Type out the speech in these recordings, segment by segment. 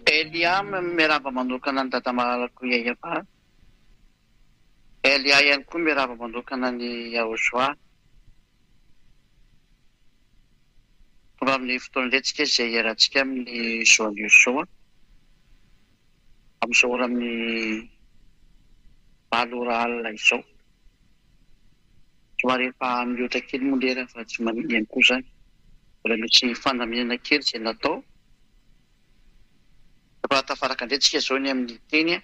Eliam miarahaba manokana ny dada malalako Yahova. Elia ihany koa miarahaba manokana ny Yahozoa. Tonga amin'ny fotoan'iletsika izay iarahantsika amin'ny zoan'io zao amin'izao ora amin'ny 7 alina izao. Somary efa mihoatra kely moa lera fa tsy manino ihany koa zany. Mbola misy fandaminana kely izay natao. Efa tafaraka indray zao ny amin'ny teny.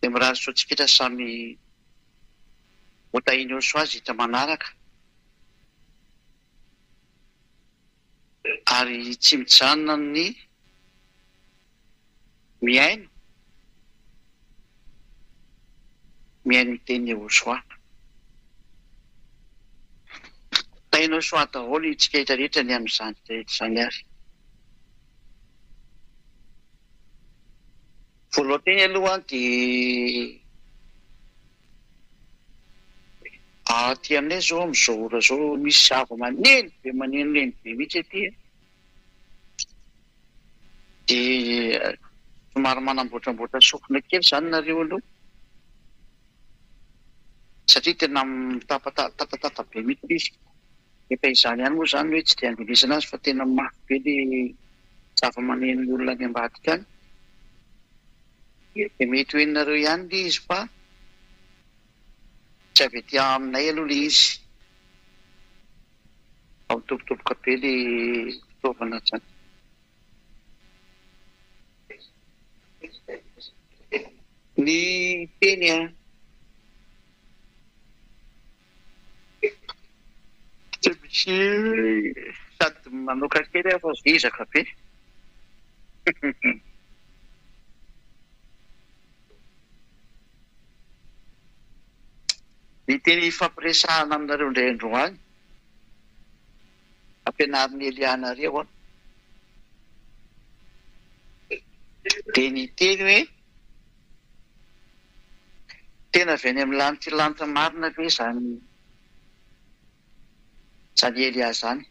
Dia mirary soatsika samy otahiny eo soazy hita manaraka. Ary tsy mijanona ny miaino teny Yahozoa. Otahiny eo soa daholo itsika rehetra ny amin'izany rehetra izany ary. Voalohany aloha dia aty aminay zao amin'izao ora zao misy zava-maneno be manenoneny be mihitsy aty. Dia somary manamboatramboatra sofina kely zany nareo aloha. Satria tena tapatapa be mihitsy izy. Efa izany ihany moa zany hoe tsy dia andinisana azy fa tena mafy be ilay zava-maneno olona any ambadika any. Dia mety ho henonareo ihany ilay izy fa tsy avy etỳ aminay aloha ilay izy. Ao mitobotoboka be ilay fitaovana zany. Ny teny sady manoka kely fa vizaka be. Ny teny fampiresahana aminareo indray androany ampianarin'ny Elianareo dia ny teny hoe tena avy any amin'ny lanitra marina ve zany Elia zany.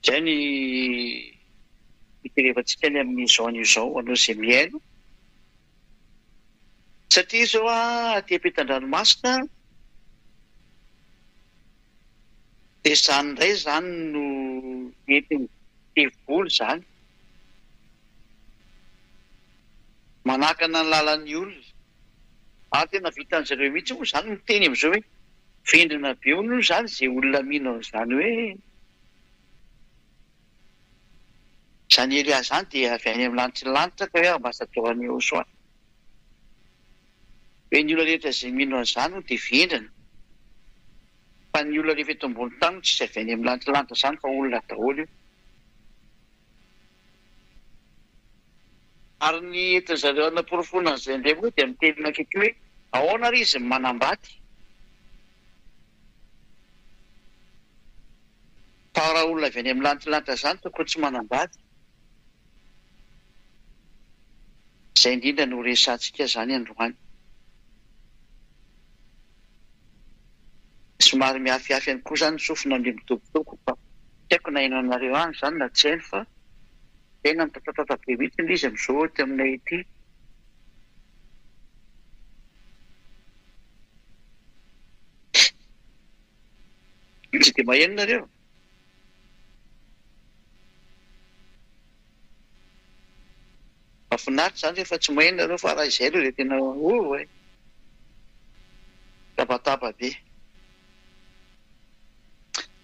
Izay ny iterevantsika ny amin'ny zaon'io zao aloha izay miaino. Satria zao aty ampitan-dranomasina dia zany indray zany no entiny tevoly zany. Manakana ny lalan'ny olona. Tena vitan'izareo mihitsy moa zany miteny amin'izao hoe vendrina be hono zany izay olona mino zany hoe zany Elia zany dia avy any amin'ny lanitra ka hoe ambasadôran'i Yahozoa. Hoe ny olona rehetra izay mino an'izany dia vendrina. Fa ny olona rehefa eto ambony tany tsy avy any amin'ny lanitra zany fa olona daholo io. Ary ny entin'izareo anam-porofonana izay indray moa dia miteny akaiky hoe ahoana ary izy manambady. Fa raha olona avy any amin'ny lanitra zany tokony tsy manambady. Izay indrindra no resantsika zany androany. Somary miafiafy ihany koa zany sofina amin'ny mitobotoko fa tsy haiko na ino anareo any zany na tsy haino fa tena mitatatata be mihitsy ilay izy amin'izao ty aminay ity. Tsy dia maheno nareo. Mahafinaritra zany rehefa tsy maheno nareo fa raha izay aloha dia tena tabataba be.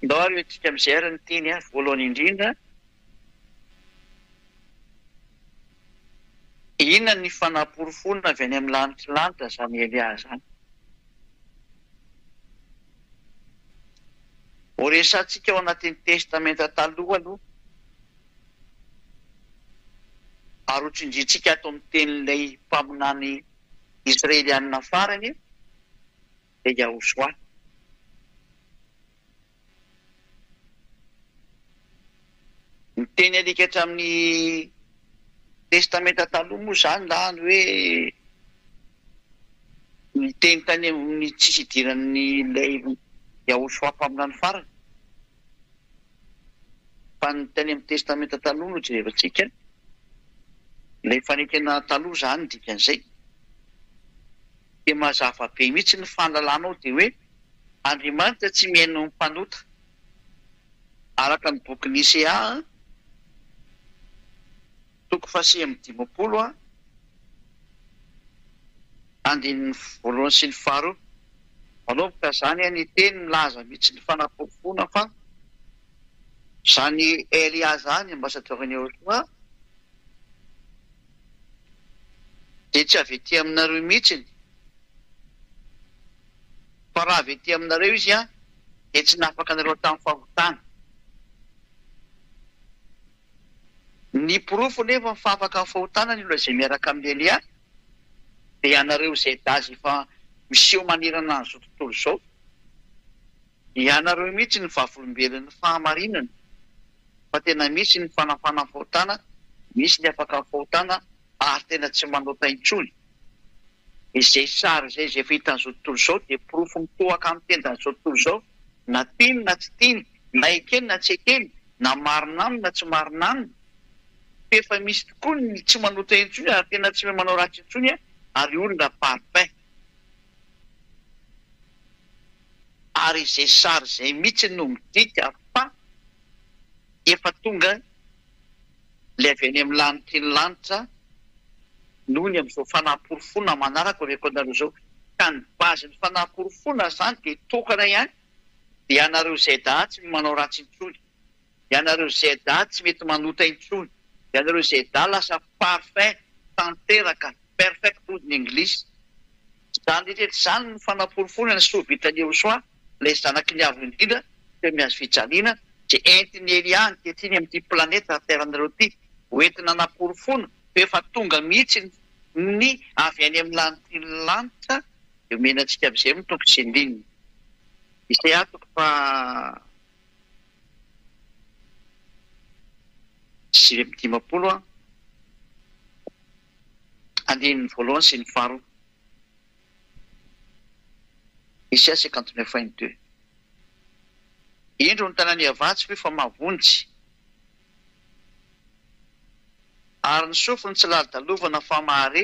Ndao ary hoentsika amin'izay ary ny teny voalohany indrindra. Inona ny fanamporofonana avy any amin'ny lanitra zany Elia zany. Ho resantsika ao anatin'ny testamenta taloha aloha. Ary ho tsindrintsika ato amin'ny tenin'ilay mpaminany Israelianina farany dia Yahozoa. Ny teny alika hatramin'ny testamenta taloha moa zany zany hoe ny teny tany amin'ny tsisy idiran'ny ilay Yahosoapa amin'any farany. Fa ny teny amin'ny testamenta taloha no jerevantsika, ilay fanekena taloha zany dikan'izay. Dia mazava be mihitsy ny fahalalànao dia hoe Andriamanitra tsy mihaino ny mpanota. Araka ny boky Nisea 3:5 andininy voalohany sy ny faharoa. Manomboka zany ny teny milaza mihitsy ny fanaporofona fa zany Elia zany ambasadorany Yahosoa dia tsy avy ety aminareo mihitsiny. Fa raha avy ety aminareo izy dia tsy nafaka anareo tamin'ny fahotana. Ny porofo nefa mifafaka amin'ny fahotana ny olona izay miaraka amin'ny Elia dia ianareo izay dazy fa miseho manerana an'izao tontolo izao. Ianareo mihitsy ny vavolombelon'ny fahamarinana. Fa tena misy ny fanafana fahotana, misy ny afaka amin'ny fahotana ary tena tsy manota intsony. Izay sary izay izay efa hitan'izao tontolo izao dia porofo mitohaka amin'ny tendan'izao tontolo izao, na tiany na tsy tiany, na ekeny na tsy ekeny, na marina aminy na tsy marina aminy. Efa misy tokoa ny tsy manota intsony ary tena tsy manao ratsy intsony ary olona parfait. Ary izay sary izay mihitsy no midika fa efa tonga ilay avy any amin'ny lanitra ny lanitra noho ny amin'izao fanaporofona manaraka reko anareo izao. Ka ny bazin'ny fanaporofona zany dia tokana ihany dia ianareo izay daha tsy manao ratsy intsony, ianareo izay daha tsy mety manota intsony, ianareo izay daha lasa parfait tanteraka, perfect hoy ny anglisy. Zany rehetra zany ny fanaporofona ny sovitan'ny Yahosoa, ilay zanaky ny avy indrindra teo mihazo fijaliana dia entiny Elia ankehitriny amin'ity planeta teranareo ity hoentina anaporofona. Efa tonga mihitsy ny avy any amin'ny lanitra ny lanitra dia omenantsika amin'izay mitombo sy indininy. Izay atoko fa 5:20 andininy voalohany sy ny faharoa. Isaia 59:22. Indro ny tanàny avatsy fa efa mavonjy, ary ny sofiny tsy lali-dalovana fa mahare.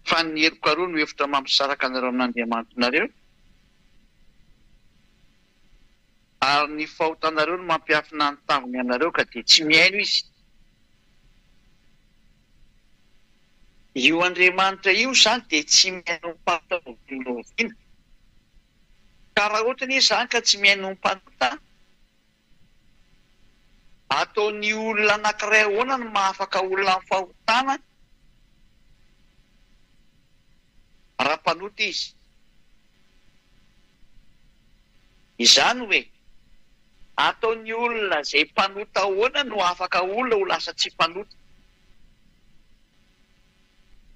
Fa ny heroko aroa no hevitra mampisaraka anareo amin'Andriamanitrareo, ary ny fahotanareo no mampiafina ny taviny anareo ka dia tsy mihaino izy. Io Andriamanitra io zany dia tsy mihaino ny mpanota. Ka raha ohatra ny izany ka tsy mihaino ny mpanota, ataony olona anankiray ahoana no mahafaka olona amin'ny fahotana raha mpanota izy. Izany hoe ataony olona izay mpanota ahoana no afaka olona ho lasa tsy mpanota.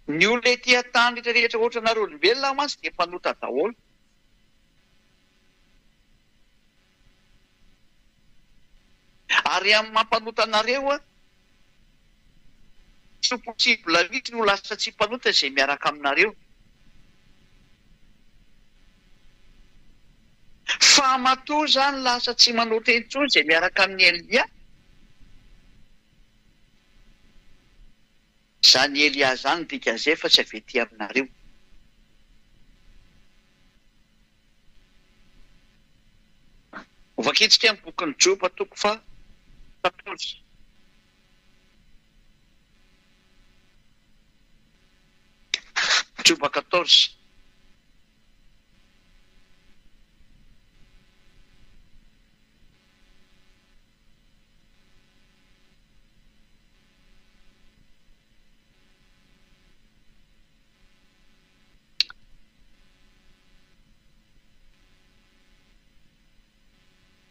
Ny olona ety an-tany rehetrarehetra ohatra nareo olombelona mantsy dia mpanota daholo. Ary amin'ny mampanota anareo tsy possible mihitsy no lasa tsy mpanota izay miaraka aminareo. Fa matoa zany lasa tsy manota intsony izay miaraka amin'ny Elia. Zany Elia zany dikan'izay fa tsy avy ety aminareo. Vakitsika amin'ny bokin'ny Joba 14. Joba 14.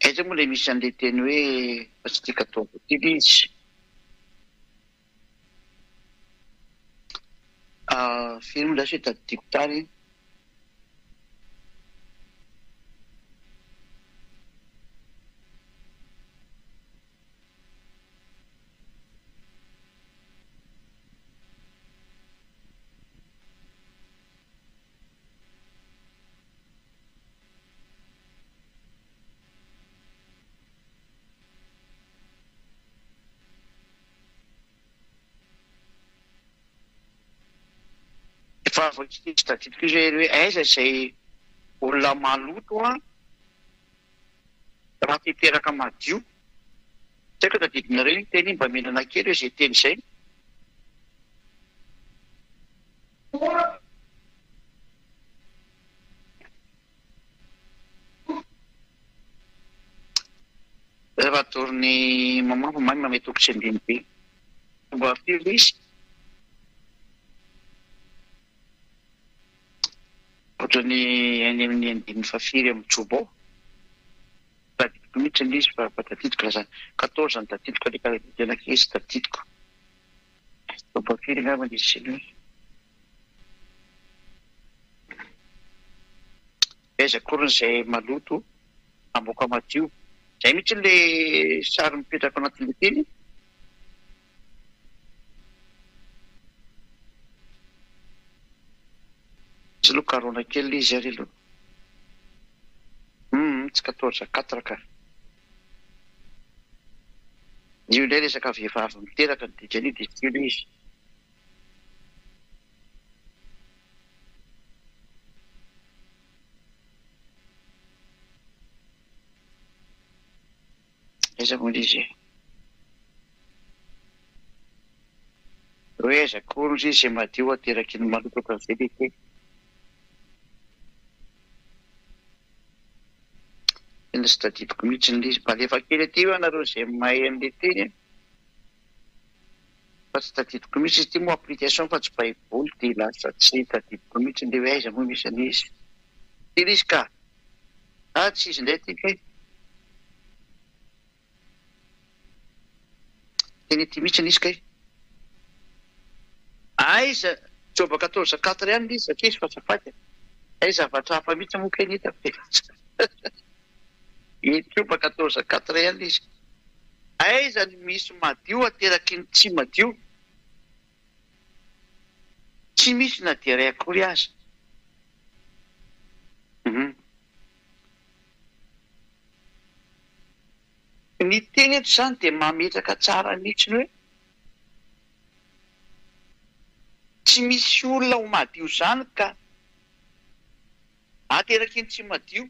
Aiza moa ilay misy an'ilay teny hoe fa tsy tika atao voatily izy. Firy moa lasa hoe tadidiko tany. tadidiko izy hoe aiza izay olona maloto a raha fiteraka madio tsy haiko tadidinareo iny teny iny mba menana kely hoe zay teny izay rehefa torony mamampo mamy mametoko tsy andiny be mba firy izy ohatrany any amin'ny andiny fafiry amin'ny jobo ao tadidiko mihitsy ny izy fa tadidiko laza 14 ny tadidiko aleka anak'izy tadidiko mba firy angamba izy siny aiza korony izay maloto amboaka madio zay mihitsy le sary mipetraka anatin'le teny tsy aloha karona kely izy ary aloha tsy 14 ka io indray resaka vehivavy miteraka ny dikany dia tilo izy aiza moa izy hoe aiza kory izy izay madio ateraky ny maloto akan'izay tena sy tadidiko mihitsy ny izy malefa kely aty io anareo izay mahay an'le teny fa tsy tadidiko mihitsy izy ty moa application fa tsy baiboly dia lasa tsy tadidiko mihitsy le hoe aiza moa misy an'izy tena izy ka tsy izy indray ty kay teny ty mihitsy ny izy kay aiza joba 14 ihany izy satria izy fasafaty aiza zavatra hafa mihitsy moa kay nita joba 14 ihany izy aiza ny misy madio ateraky ny tsy madio tsy misy na dia ray akory azy ny teny eto izany dia mametraka tsara mihitsy ny hoe tsy misy olona ho madio izany ka ateraky ny tsy madio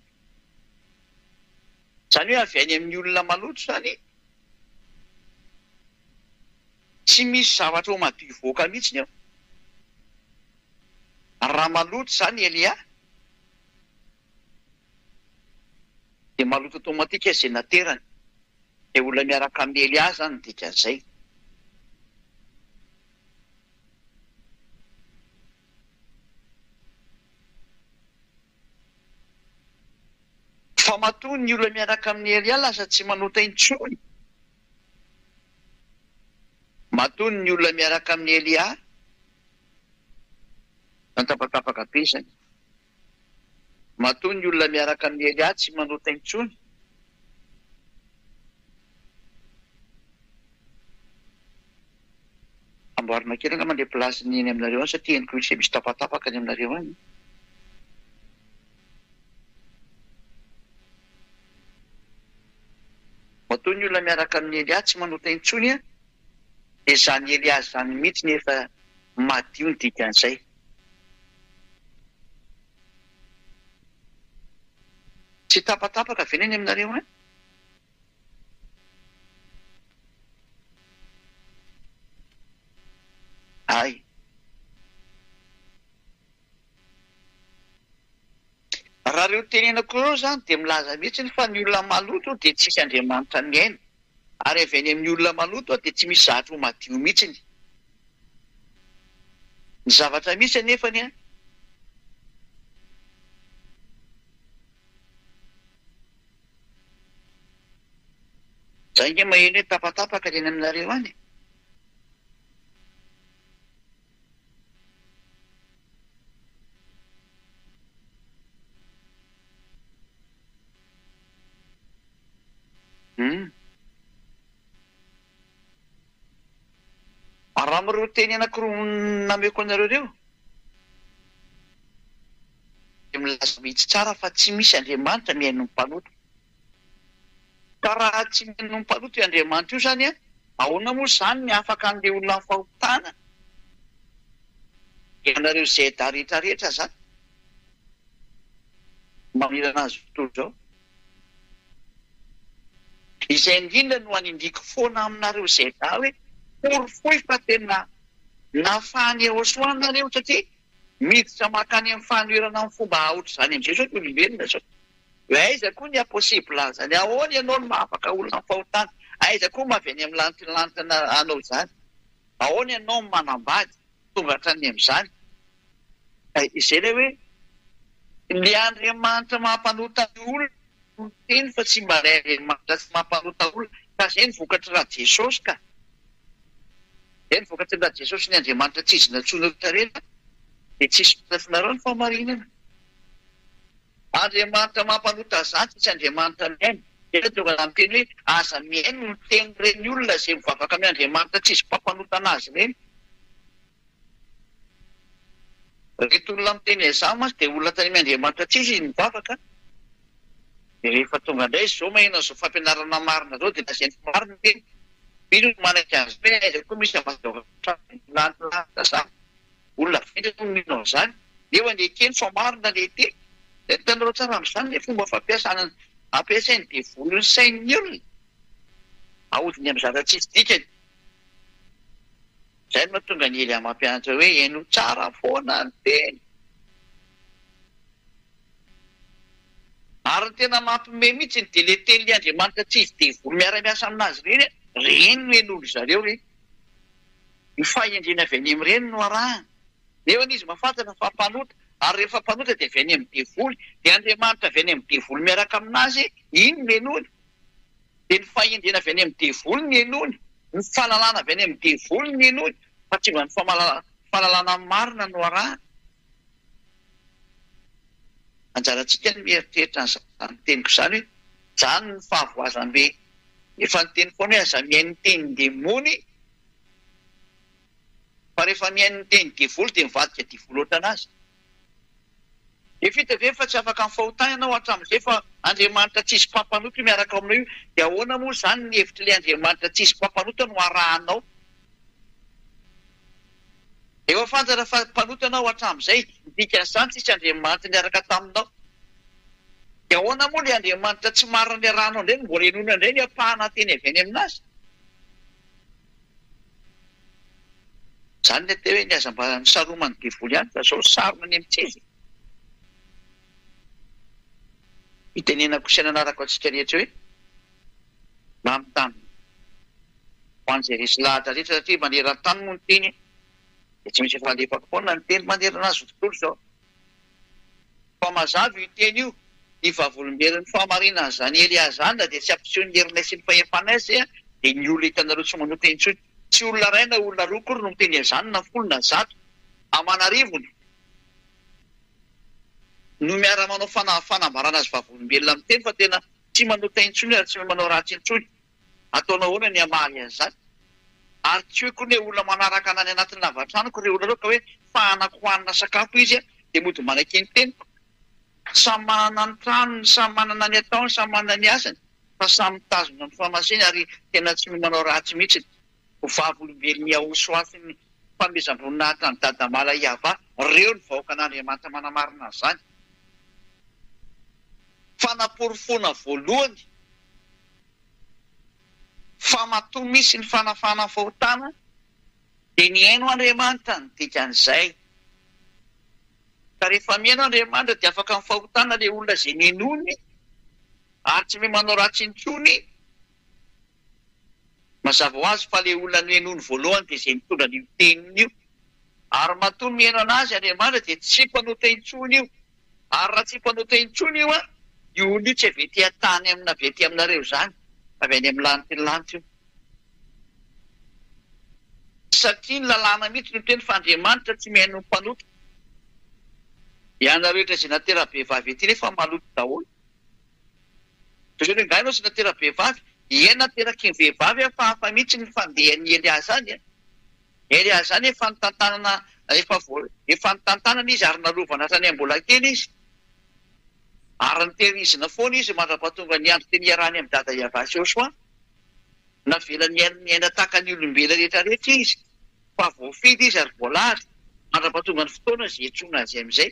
izany hoe avy any amin'ny olona maloto izany tsy misy zavatra ho madio voaka mihitsy ny ao raha maloto izany Elia dia maloto automatika izay naterany dia olona miaraka amin'ny Elia izany dikan'izay fa matoa ny olona miaraka amin'ny Elia lasa tsy manota intsony matoa ny olona miaraka amin'ny Elia nantapatapaka be izany matoa ny olona miaraka amin'ny Elia tsy manota intsony amboarina kely angamba le plasiny eny aminareo any satria eniko misy misy tapatapaka any aminareo any matoa ny olona miaraka amin'ny Elia tsy manota intsony a dia zany Elia zany mihitsy nefa madio ny dikan'izay tsy tapatapaka veneny aminareo any ay raha reo tenenako reo izany dia milaza mihitsy fa ny olona maloto dia tsisy Andriamanitra ny aina ary avy any amin'ny olona maloto dia tsy misy zavatra ho madio mihitsy ny zavatra misy anefany a zay nge maheno hoe tapatapaka leny aminareo any raha mireo teny anankiroa nameko anareo reo dia milaza mihitsy tsara fa tsy misy Andriamanitra miaino ny mpaloto ka raha tsy miaino ny mpaloto io Andriamanitra io izany a ahoana moa izany ny afaka an'ilay olona ny fahotana ianareo zeta rehetrarehetra zany mamirana azy tontolo zao izay indrindra no anindriko foana aminareo zeta hoe porofoy fa tena nafany eo soanareo satria miditra makany amin'ny fanoerana amin'ny fomba aotra zany am'izay zao olombelona zao hoe aiza koa ny aposibla zany ahoana ianao no mahafaka olona ny fahotana aiza koa mavy any amin'ny lanitranantana anao zany ahoana ianao ny manambady tonga hatrany amin'izany izay le hoe ny Andriamanitra mampanotany olona teny fa tsy mba ray Andriamanitra tsy mampanota olona ka zay ny vokatry raha Jesosy ka zay ny vokatry raha Jesosy ny Andriamanitra tsy izy natsoina rehetrarehetra dia tsisy fitafinareo ny famarinana Andriamanitra mampanota zany tsy Andriamanitra miaina dia tonga am'teny hoe aza miaino ny teny reny olona zay mivavaka amin'ny Andriamanitra tsy izy mpampanota anazy reny reto olona miteny izany masy dia olona tany amin'ny Andriamanitra tsy izy mivavaka dia rehefa tonga indray zao maheno zao fampianarana marina zao dia lazay ny marina teny bino manaiky azy hoe aiza koa misy avalanilanta zany olona vita no mino zany eo anekeny fa marina lehite dia tanareo tsara amin'izany le fomba fampiasana ampiasainy dia volony sain'ny olona ahodiny amin'ny zava-tsisy dikany zay no mahatonga ny ely amampianatra hoe eno tsara foana ny teny ary tena mampime mihitsy ny dia le teny Andriamanitra tsy izy dia voly miara-miasa aminazy reny reny no en'olo zareo reny ny fahendrena avy any amin'ireny no arahana nefa izy mahafantatra fa mpanota ary rehefa mpanota dia avy any amin'ny devoly dia Andriamanitra avy any amin'ny devoly miaraka aminazy iny no enony dia ny fahendrena avy any amin'ny devoly ny enony ny fahalalana avy any amin'ny devoly ny enony fa tsy mba ny fahalalana marina no arahana anjarantsika ny mieritreritra ny teniko izany hoe zany ny fahavoazam-be efa ny teny foana hoe aza mihaino ny teny demony fa rehefa mihaino ny teny devoly dia mivadika devoly ohatranazy vita ve fa tsy afaka ny fahotana ianao hatramin'izay fa Andriamanitra tsisy mpampanota miaraka aminao io dia ahoana moa zany ny hevitra ilay Andriamanitra tsisy mpampanota no arahanao efa fantatra fa mpanota anao hatramin'izay dikan'izany tsisy Andriamanitra niaraka taminao dia ahoana moa ilay Andriamanitra tsy marina ny arahanao indray no mbola enona indray ny apahana teny avy any aminazy zany le te hoe ny aza mba ny saromany devoly ihany fa zao sarona ny amints'izy itenenako sy nanarako antsika rehetra hoe mba mitany ho an'izay resy lahatra rehetra satria maneran-tany moa ny teny dia tsy misy efanalefako foana ny teny manerana azy tontolo zao fa mazava io teny io ny vavolombelon'ny fahamarinana zany Eliazana dia tsy ampiseho ny herinay sy ny fahefanaizy dia ny olona hitanareo tsy manota intsony tsy olona ray na olona roa kory no miteny izany na folo na zato amanarivony no miara-manao fanambarana azy vavolombelona amin'ny teny fa tena tsy manota intsony ary tsy manao ratsy intsony ataonao ahoana ny amaly an'izany ary tsy hoe koa ny olona manaraka anany anatin'ny lavatranoko re olona reo ka hoe fahanako hoanina sakafo izy dia mody manaiky ny teniko samy manana ny tranony samy manana ny ataony samy manana ny asany fa samy mitazona ny fahamasiny ary tena tsy manao ratsy mihitsy ho vavolombelony aoso afiny famezam-boninahitra ny dadamala iava reo ny vahoaka an'Andriamanitra manamarina zany fanaporofoana voalohany fa matoa misy ny fanafana fahotana dia ny haino Andriamanitra ny dikan'izay ka rehefa mihaino Andriamanitra dia afaka ny fahotana ilay olona izay nenony ary tsy me manao ratsy intsony mazava ho azy fa ilay olona nenony voalohany dia izay mitondra ny teniny io ary matoa mihaino anazy Andriamanitra dia tsy mpanota intsony io ary raha tsy mpanota intsony io io olona io tsy avety tany amina avety aminareo zany avy any amin'ny lanitra ny lanitra io satria ny lalàna mihitsy no teny fa Andriamanitra tsy mihaino ny mpanota ianareo rehetra izay natera-behivavy ety nefa maloto daholo tozany hoe ngainao sy natera-behivavy nateraky ny vehivavy fa hafa mihitsy ny fandehan'ny Eliazany Eliazany efa nitantanana efa nitantanana izy ary nalovana hatrany mbola kely izy ary nitehirizina foana izy mandra-pahatonga ny andro teny iarahany amin'ny dada Iavasy Joshua navelany miaina tahaka ny olombelona rehetra rehetra izy fa voafidy izy ary voalary Mandra-pahatonga ny fotoana zay etsoina azy amin'izay.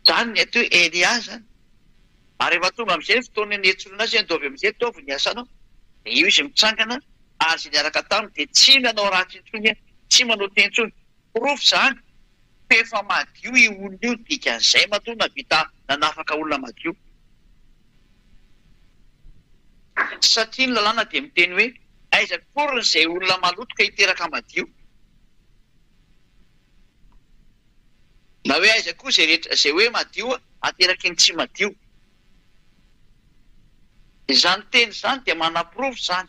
Zany ny atao hoe Elia zany. Ary rehefa tonga amin'izay ny fotoana ny etsoina azy andovy amin'izay taovy ny asanao. Io izy mitsangana azy niaraka taminy dia tsy nanao ratsy intsony, tsy manao teny intsony. Porofo zany fa efa madio io olona io, dikan'izay matoa navita nanafaka olona madio. Satria ny lalàna dia miteny hoe aiza kory izay olona maloto ka hiteraka madio. Na hoe aiza koa izay rehetra izay hoe madio ateraky ny tsy madio. Izany teny izany dia manaporofo zany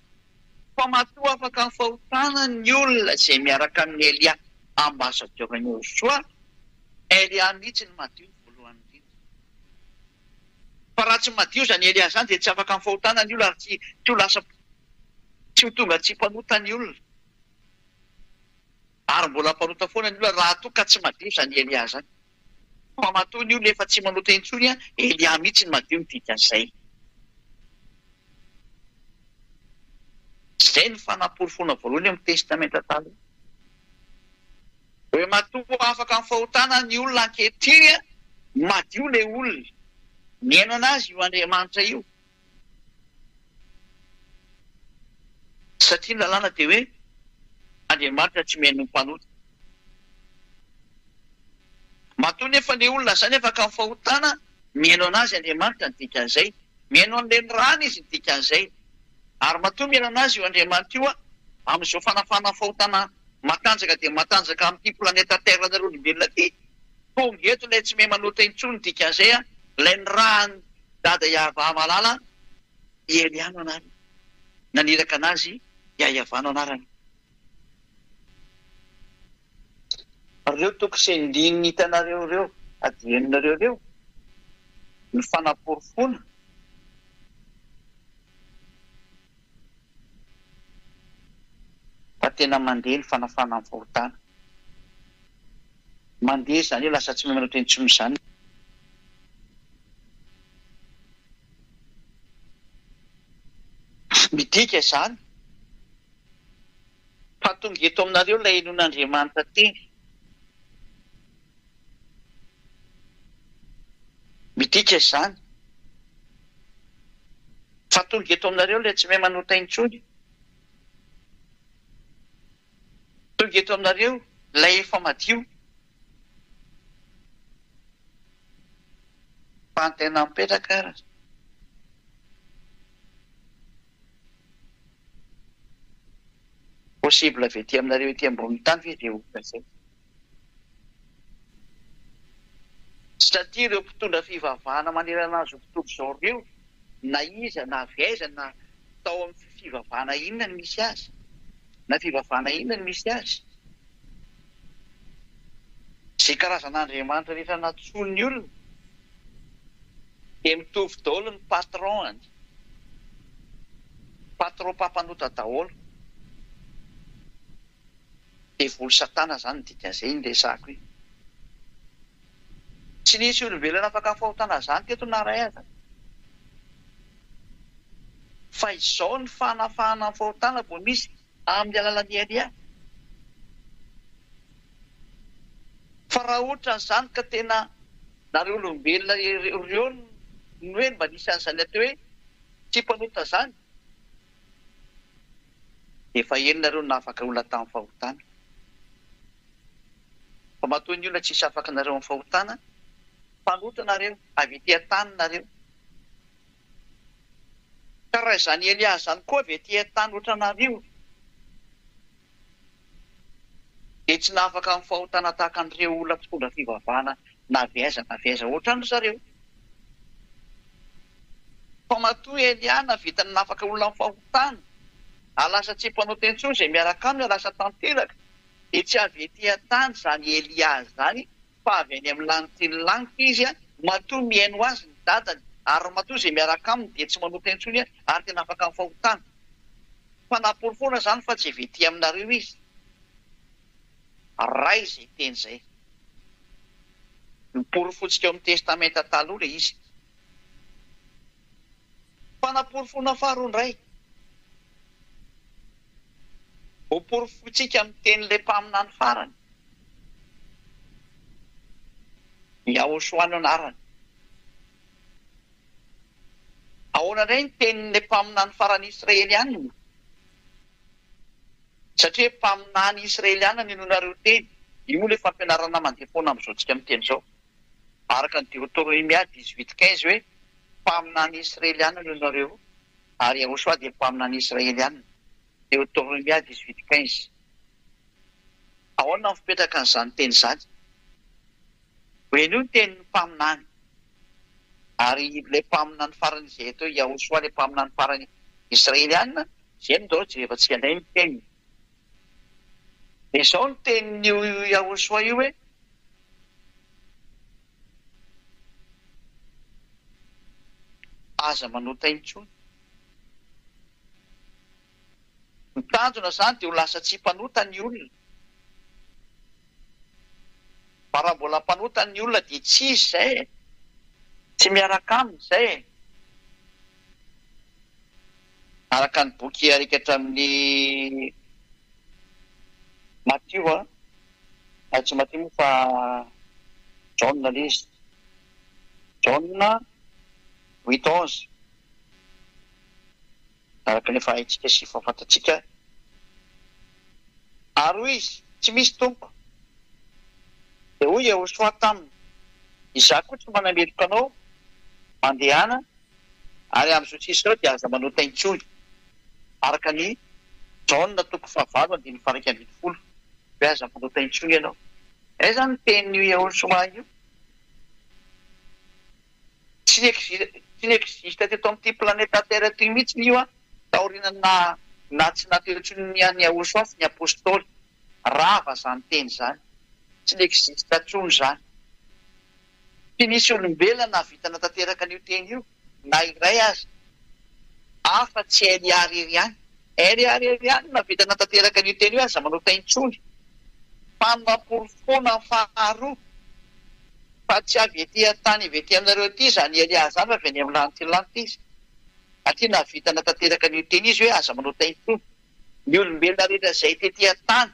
fa matoa afaka mifahotana ny olona izay miaraka amin'ny Elia ambasa diovany Joshua. Elia mihitsy ny madio voalohany indrindra. Fa raha tsy madio zany Elia zany dia tsy afaka mifahotana ny olona ary tsy ho lasa tsy ho tonga tsy mpanota ny olona. Ary mbola mpanota foana ny olona raha toa ka tsy madio zany Elia zany. Fa matoa ny olona efa tsy manota intsony, Elia mihitsy ny madio dikan'izay. Zay ny fanaporofona voalohany amin'ny testamenta taloha. Hoe matoa afaka mifahotana ny olona ankehitriny, madio ilay olona. Mihaino anazy io Andriamanitra io. Satria ny lalàna dia hoe Andriamanitra tsy mihaino ny mpanota. Matoa nefa ny olona zany afaka mifahotana, mihaino anazy Andriamanitra ny dikan'izay. Mihaino an'ilay ny rany izy ny dikan'izay. Ary matoa mihaino anazy io Andriamanitra io amin'izao fanafana fahotana matanjaka dia matanjaka amin'ity planeta Terre nareo olombelona ity. Tonga eto ilay tsy mahay manota intsony dikan'izay, ilay ny rany dada Iavana malala, Eliano anarany. Naniraka anazy Iavana anarany. Reo toko sy ndiny hitanareo ireo, adianinareo ireo, ny fanaporofona. Fa tena mandeha ny fanafana amin'ny fahotana. Mandeha zany hoe lasa tsy mahay manota intsony izany. Midika izany fa tonga eto aminareo ilay henon'Andriamanitra teny. Midika izany fa tonga eto aminareo ilay tsy mahay manota intsony. Tonga eto aminareo ilay efa madio. Fa tena mipetraka ara. Possible avy ety aminareo ety ambony tany ve dia olona izay. Satria ireo mpitondra fivavahana manerana azy ho mpitondra izao ireo, na iza na avaiza na tao amin'ny fivavahana inona ny misy azy, na fivavahana inona ny misy azy. Izay karazan'Andriamanitra rehetra natsoiny ny olona dia mitovy daholo ny patron, patron mpampanota daholo. Dia voly Satana zany ny dikan'izay ny resahako io. Tsy nisy olombelona afaka mifahotana zany teto na ray aza. Fa izao ny fanafahana mifahotana vao misy amin'ny alalan'ny Elia. Fa raha ohatra n'izany ka tena nareo olombelona ireo ny hoe mba nisy an'izany atao hoe tsy mpanota zany, dia efa eny nareo nafaka olona tamin'ny fahotana. Fa matoa ny olona tsisy afaka nareo amin'ny fahotana, mpanota nareo, avy ety an-tany nareo. Ka raha izany Elia zany koa avy ety an-tany ohatranareo, dia tsy nafaka amin'ny fahotana tahaka an'ireo olona mpitondra fivavahana na avaiza ohatran zareo. Fa matoa Elia navitany nafaka olona amin'ny fahotana, alasa tsy mpanota intsony izay miaraka aminy, alasa tanteraka. Dia tsy avy ety an-tany zany Elia zany, fa avy any amin'ny lanitra ny lanitra izy, matoa mihaino azy ny dadany, ary matoa izay miaraka aminy dia tsy manota intsony ary tena afaka amin'ny fahotana. Fa naporofona zany fa tsy avy ety aminareo izy. Ray izay teny izay. Niporofontsika eo amin'ny testamenta taloha ilay izy. Fa naporofona faharoa indray. Ho porofontsika amin'ny tenin'ilay mpaminany farany. Yahosoa no anarany. Ahoana indray ny tenin'ilay mpaminany farany Israelianina? Satria mpaminany Israelianina ny nareo teny. Io moa ilay fampianarana mandeha foana amin'izao tsika amin'ny teny izao. Araka ny Deutéronomia 18:15 hoe mpaminany Israelianina no nareo, ary Yahosoa dia mpaminany Israelianina. Deutéronomia 18:15. Ahoana ny fipetraka an'izany teny izany? Hoe io ny tenin'ny mpaminany. Ary ilay mpaminany farany izay atao Yahosoa, ilay mpaminany farany Israelianina, izay no dao jerevantsika indray ny teniny. Dia izao ny tenin'io Yahosoa io hoe aza manota intsony. Ny tanjona izany dia ho lasa tsy mpanota ny olona. Fa raha mbola mpanota ny olona dia tsy izy izay, tsy miaraka aminy izay. Araka ny boky arikatra amin'ny Matthieu, tsy Matthieu moa fa Jauna ilay izy. Jauna 8:11. Araka ny efa haitsika sy fahafantatsika. Ary hoy izy, tsy misy tompo. Dia hoy Yahosoa taminy, izaho koa tsy manameloka anao mandehana, ary amin'izao tsisy ireo dia aza manota intsony. Araka ny Jauna 9:20. Hoe aza manota intsony ianao. Izay izany ny tenin'io Yahosoa io. Tsy n'existe teto amin'ity planeta Terre ity mihitsy io taoriana na tsy nateo intsony ny an'i Yahosoa sy ny apôstôly. Rava izany teny izany. Tsy n'existe intsony izany. Tsy nisy olombelona nahavita natateraka an'io teny io, na iray aza. Afa-tsy Eliary ihany. Eliary ihany nahavita natateraka an'io teny io aza manota intsony. Mpanamporofoana faharoa. Fa tsy avy etỳ tany avy etỳ aminareo ity izany Elia izany fa avy any amin'ny lantilanty izy. Atỳ nahavita natateraka an'io teny izy hoe aza manota intsony. Ny olombelona rehetra izay tetỳ tany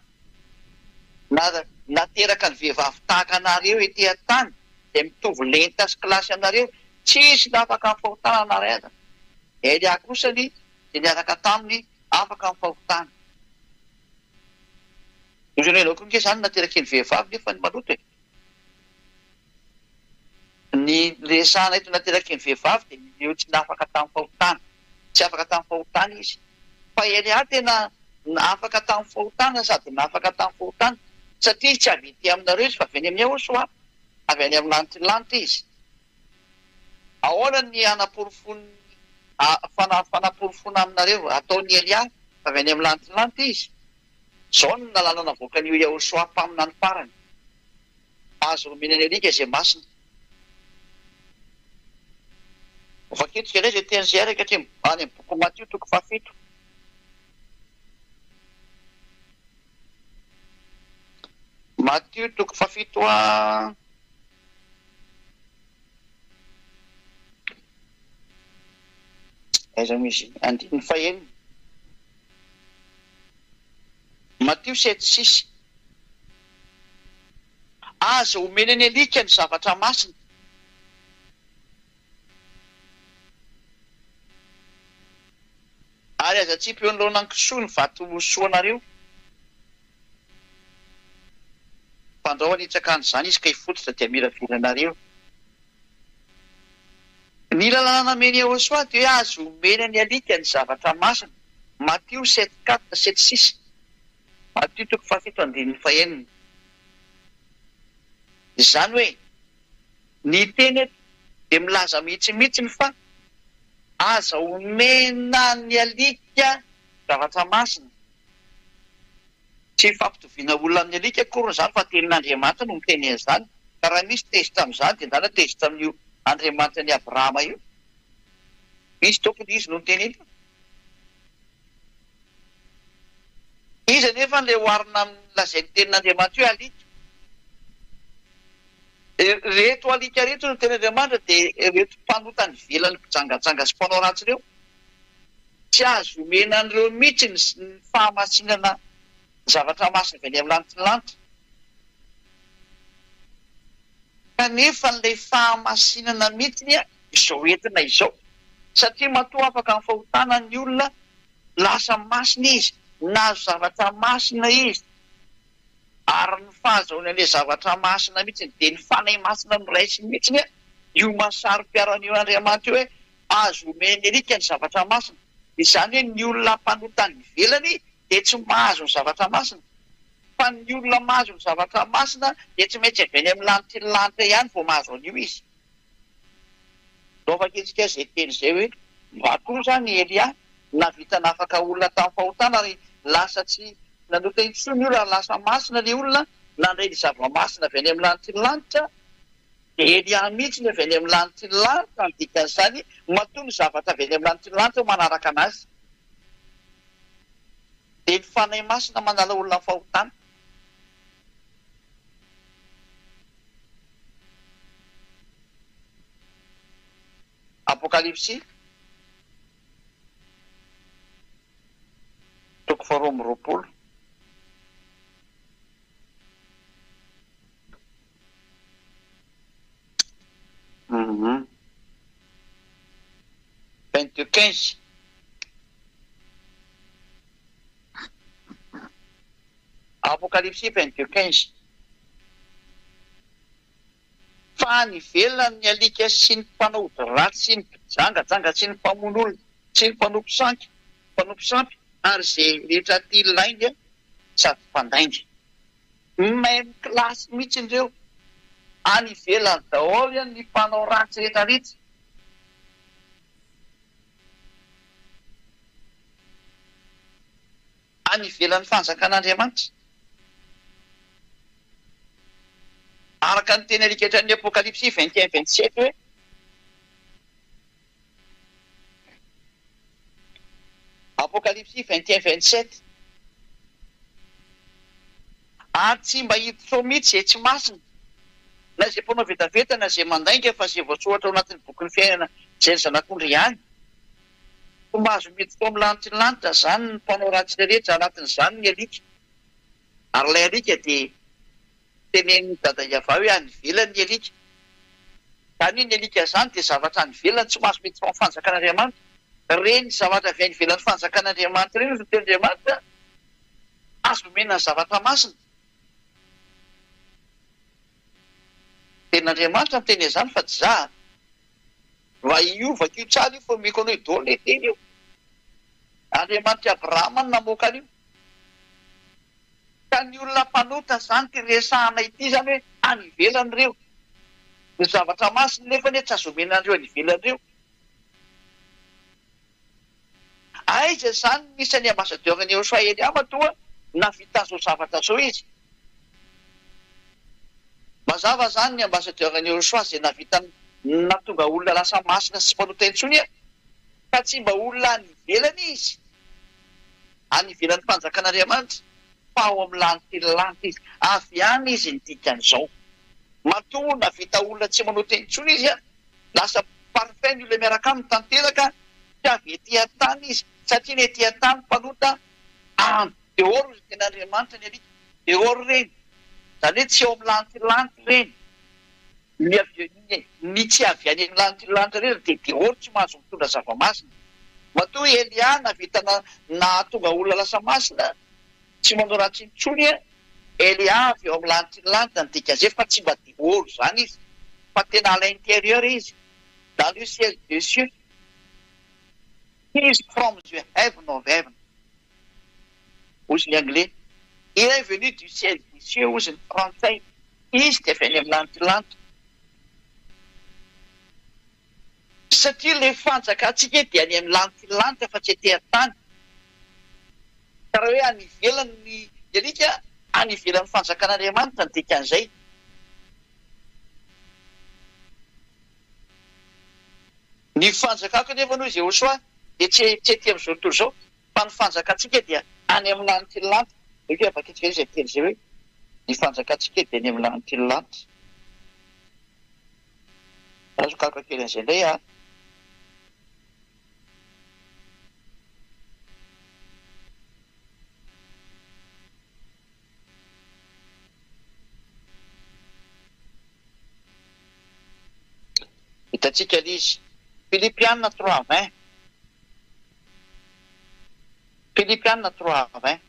nateraka ny vehivavy tahaka anareo etỳ tany, dia mitovy lenta sy kilasy anareo, tsisy afaka mifahotana anaray aza. Elia kosany dia niaraka taminy afaka mifahotana. Izy ianao koa izany nateraky ny vehivavy nefa ny maloto e. Ny resahana eto nateraky ny vehivavy dia io tsy nafaka tamin'ny fahotana. Tsy afaka tamin'ny fahotana izy. Fa Elia tena afaka tamin'ny fahotana sady nafaka tamin'ny fahotana, satria tsy avy etỳ aminareo izy fa avy any amin'ny Yahosoa, avy any amin'ny lantilanty izy. Ahoana ny fanaporofona aminareo ataon'ny Elia fa avy any amin'ny lantilanty izy. Izao no nalàna navoaka an'io Yahosoa mpaminany farany. Azo romenany alika izay masina. Vakitika indray izay teny izay araka hatriny any amin'ny boky Matthieu 7. Matthieu 7 aiza misy 9:1. Matthieu 7:6. Aza omena ny alika ny zavatra masina. Ary aza tsy mpeo nolona ny kisoa ny vato soanareo. Fandrao anitsaka an'izany izy ka hifototra dia miraviranareo. Ny lalàna nameny Yahosoa dia hoe azo omena ny alika ny zavatra masina. Matthieu 7:6. Matthieu 7:1. Izany hoe ny teny dia milaza mihitsy fa aza omena ny alika zavatra masina. Tsy fampitoviana olona amin'ny alika akory izany fa tenin'Andriamanitra no miteny an'izany. Ka raha misy tezitra amin'izany dia ndana tezitra amin'io Andriamanitra ny Abrahama io. Misy tokony izy no miteny eto. Izy nefa ilay oharina lazay ny tenin'Andriamanitra io alika. Reto alika reto no tenin'Andriamanitra dia reto mpanota ny velany mpijangatsanga sy mpanao ratsy ireo. Tsy azo omena an'ireo mihitsy ny fahamasinana zavatra masina avy any amin'ny lantilanitra. kanefa n'ilay fahamasinana mihitsy izao entina izao satria matoa afaka amin'ny fahotana ny olona lasa masina izy nazo zavatra masina izy ary ny fahazahoana ilay zavatra masina mihitsy dia ny fanahy masina noraisiny mihitsy io mahasary mpiarana io Andriamanitra hoe azo omeny alika ny zavatra masina. Izany hoe ny olona mpanotany ivelany dia tsy mahazo ny zavatra masina, fa ny olona mahazo ny zavatra masina dia tsy maintsy avy eny amin'ny lanitra ny lanitra ihany vao mahazo an'io izy. Lova kitsika izay teny izay hoe matoa zany Elia navitana afaka olona tamin'ny fahotana ary lasa tsy nanota intsony io raha lasa masina ilay olona nandray ny zava-masina avy eny amin'ny lanitra ny lanitra dia Elia mihitsy ny avy eny amin'ny lanitra ny lanitra ny dikan'izany matoa ny zavatra avy eny amin'ny lanitra ny lanitra manaraka anazy. Dia ny fanahy masina manala olona fahotana. Apokalipsy toko 2:20. Verset 15. Apokalipsy 22:15. Fa ny velona ny alika sy ny mpanao ratsy sy ny mpijangajanga sy ny mpamono olona sy ny mpanompo sampy ary izay rehetra tia lainga sady mpandainga. Même classe mihitsy ireo any ivelany daholo ny mpanao ratsy rehetrarehetra. Any ivelan'ny fanjakan'Andriamanitra. Araka ny teny alika hatrany Apokalipsy 21:27 hoe Apokalipsy 21:27 ary tsy mba hiditra mihitsy izay tsy masina na izay mpanao vetavetana izay mandainga fa izay voasoratra ao anatin'ny bokin'ny fiainana izay ny zanak'ondry ihany. Fomba azo miditra amin'ny lanitra ny lanitra zany ny mpanao ratsy rehetra anatin'izany ny alika. Ary ilay alika dia tenen'ny dada Iava hoe any ivelany ny alika. Zany ny alika zany dia zavatra any ivelany tsy mahazo miditra amin'ny fanjakan'Andriamanitra. Reny zavatra avy any ivelan'ny fanjakan'Andriamanitra reny ny Andriamanitra azo omena ny zavatra masina. Ten'Andriamanitra miteny izany fa tsy za va iovako io tsara io fa omeko anao idolo le teny io. Andriamanitra Abrahama namoaka an'io. Ka ny olona mpanota zany ty resahana ity zany hoe any ivelany ireo. Ny zavatra masina nefa tsy azo omena andreo any ivelany ireo. Aiza zany nisany ambasadioran'ny Joshua Elia matoa navita zao zavatra zao izy. Mazava zany ny ambasadioran'ny Joshua izay natonga olona lasa masina sy mpanota intsony fa tsy mba olona any ivelany izy. Any ivelan'ny fanjakan'Andriamanitra fa ao amin'ny lanitra lanitra izy. Avy any izy ny dikan'izao. Matoa navita olona tsy manota intsony izy lasa parfait ny olona miaraka aminy tanteraka tsy avy ety an-tany izy satria ny ety an-tany mpanota dehoro izy ten'Andriamanitra ny alika. Dehoro reny. Zany hoe tsy ao amin'ny lanitra lanitra reny. Ny tsy avy any amin'ny lanitra lanitra reny dia dehoro tsy mahazo mitondra zava-masina. Matoa Elia navita nahatonga olona lasa masina tsy manao ratsy intsony Elia avy eo amin'ny lanitra lanitra ny dikan'izay fa tsy mba dehoro zany izy fa tena à l'intérieur izy. Dans le ciel des cieux. He is from the heaven of heaven. Hozy ny anglais. Il est venu du ciel des cieux, hozy ny frantsay. Izy dia avy any amin'ny lanitra lanitra. Satria ilay fanjakantsika dia any amin'ny lanitra lanitra fa tsy ety an-tany. Ka raha hoe any ivelany ny alika, any ivelan'ny fanjakan'Andriamanitra ny dikan'izay. Ny fanjakako nefa noho izay Joshua dia tsy ety amin'izao tontolo izao fa ny fanjakantsika dia any amin'ny lanitra lanitra. Efa afaka itsika izay teny izay hoe ny fanjakantsika dia any amin'ny lanitra lanitra. Azo kakakely an'izay indray atsika izy Philippianina 3:20 Philippianina 3:20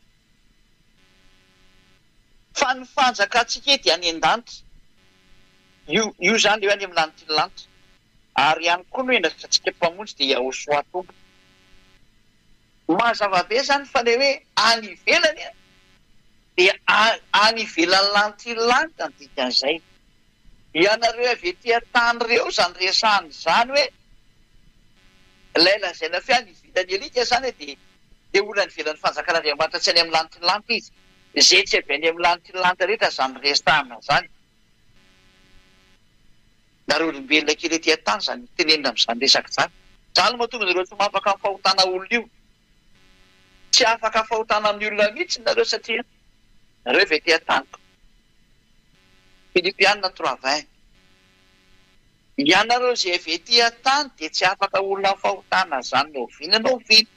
fa ny fanjakatsika dia any an-danitra io zany eo any amin'ny lanitra ny lanitra ary ihany koa no endrika atsika mpamonjy dia ahosoatombo mazava be zany fa le hoe any ivelany dia any ivelan'ny lanitra ny lanitra ny dikan'izay ianareo avy etỳ tany reo zany resahany zany hoe ilay lazaina fe any ivelany alika zany de olona ny ivelan'ny fanjakan'Andriamanitra tsy any amin'ny lanitra ny lanitra izy zay tsy avy any amin'ny lanitra ny lanitra rehetra zany resahana zany nareo olombelona kely etỳ tany zany tenenina amin'izany resaka zany zany mahatonga nareo tsy mahafaka mifahotana olona io tsy afaka fahotana amin'ny olona mihitsy nareo satria nareo avy etỳ tany Philippianina 3:20 ianareo zay avy etỳ tany dia tsy afaka olona fahotana zany no vina no vina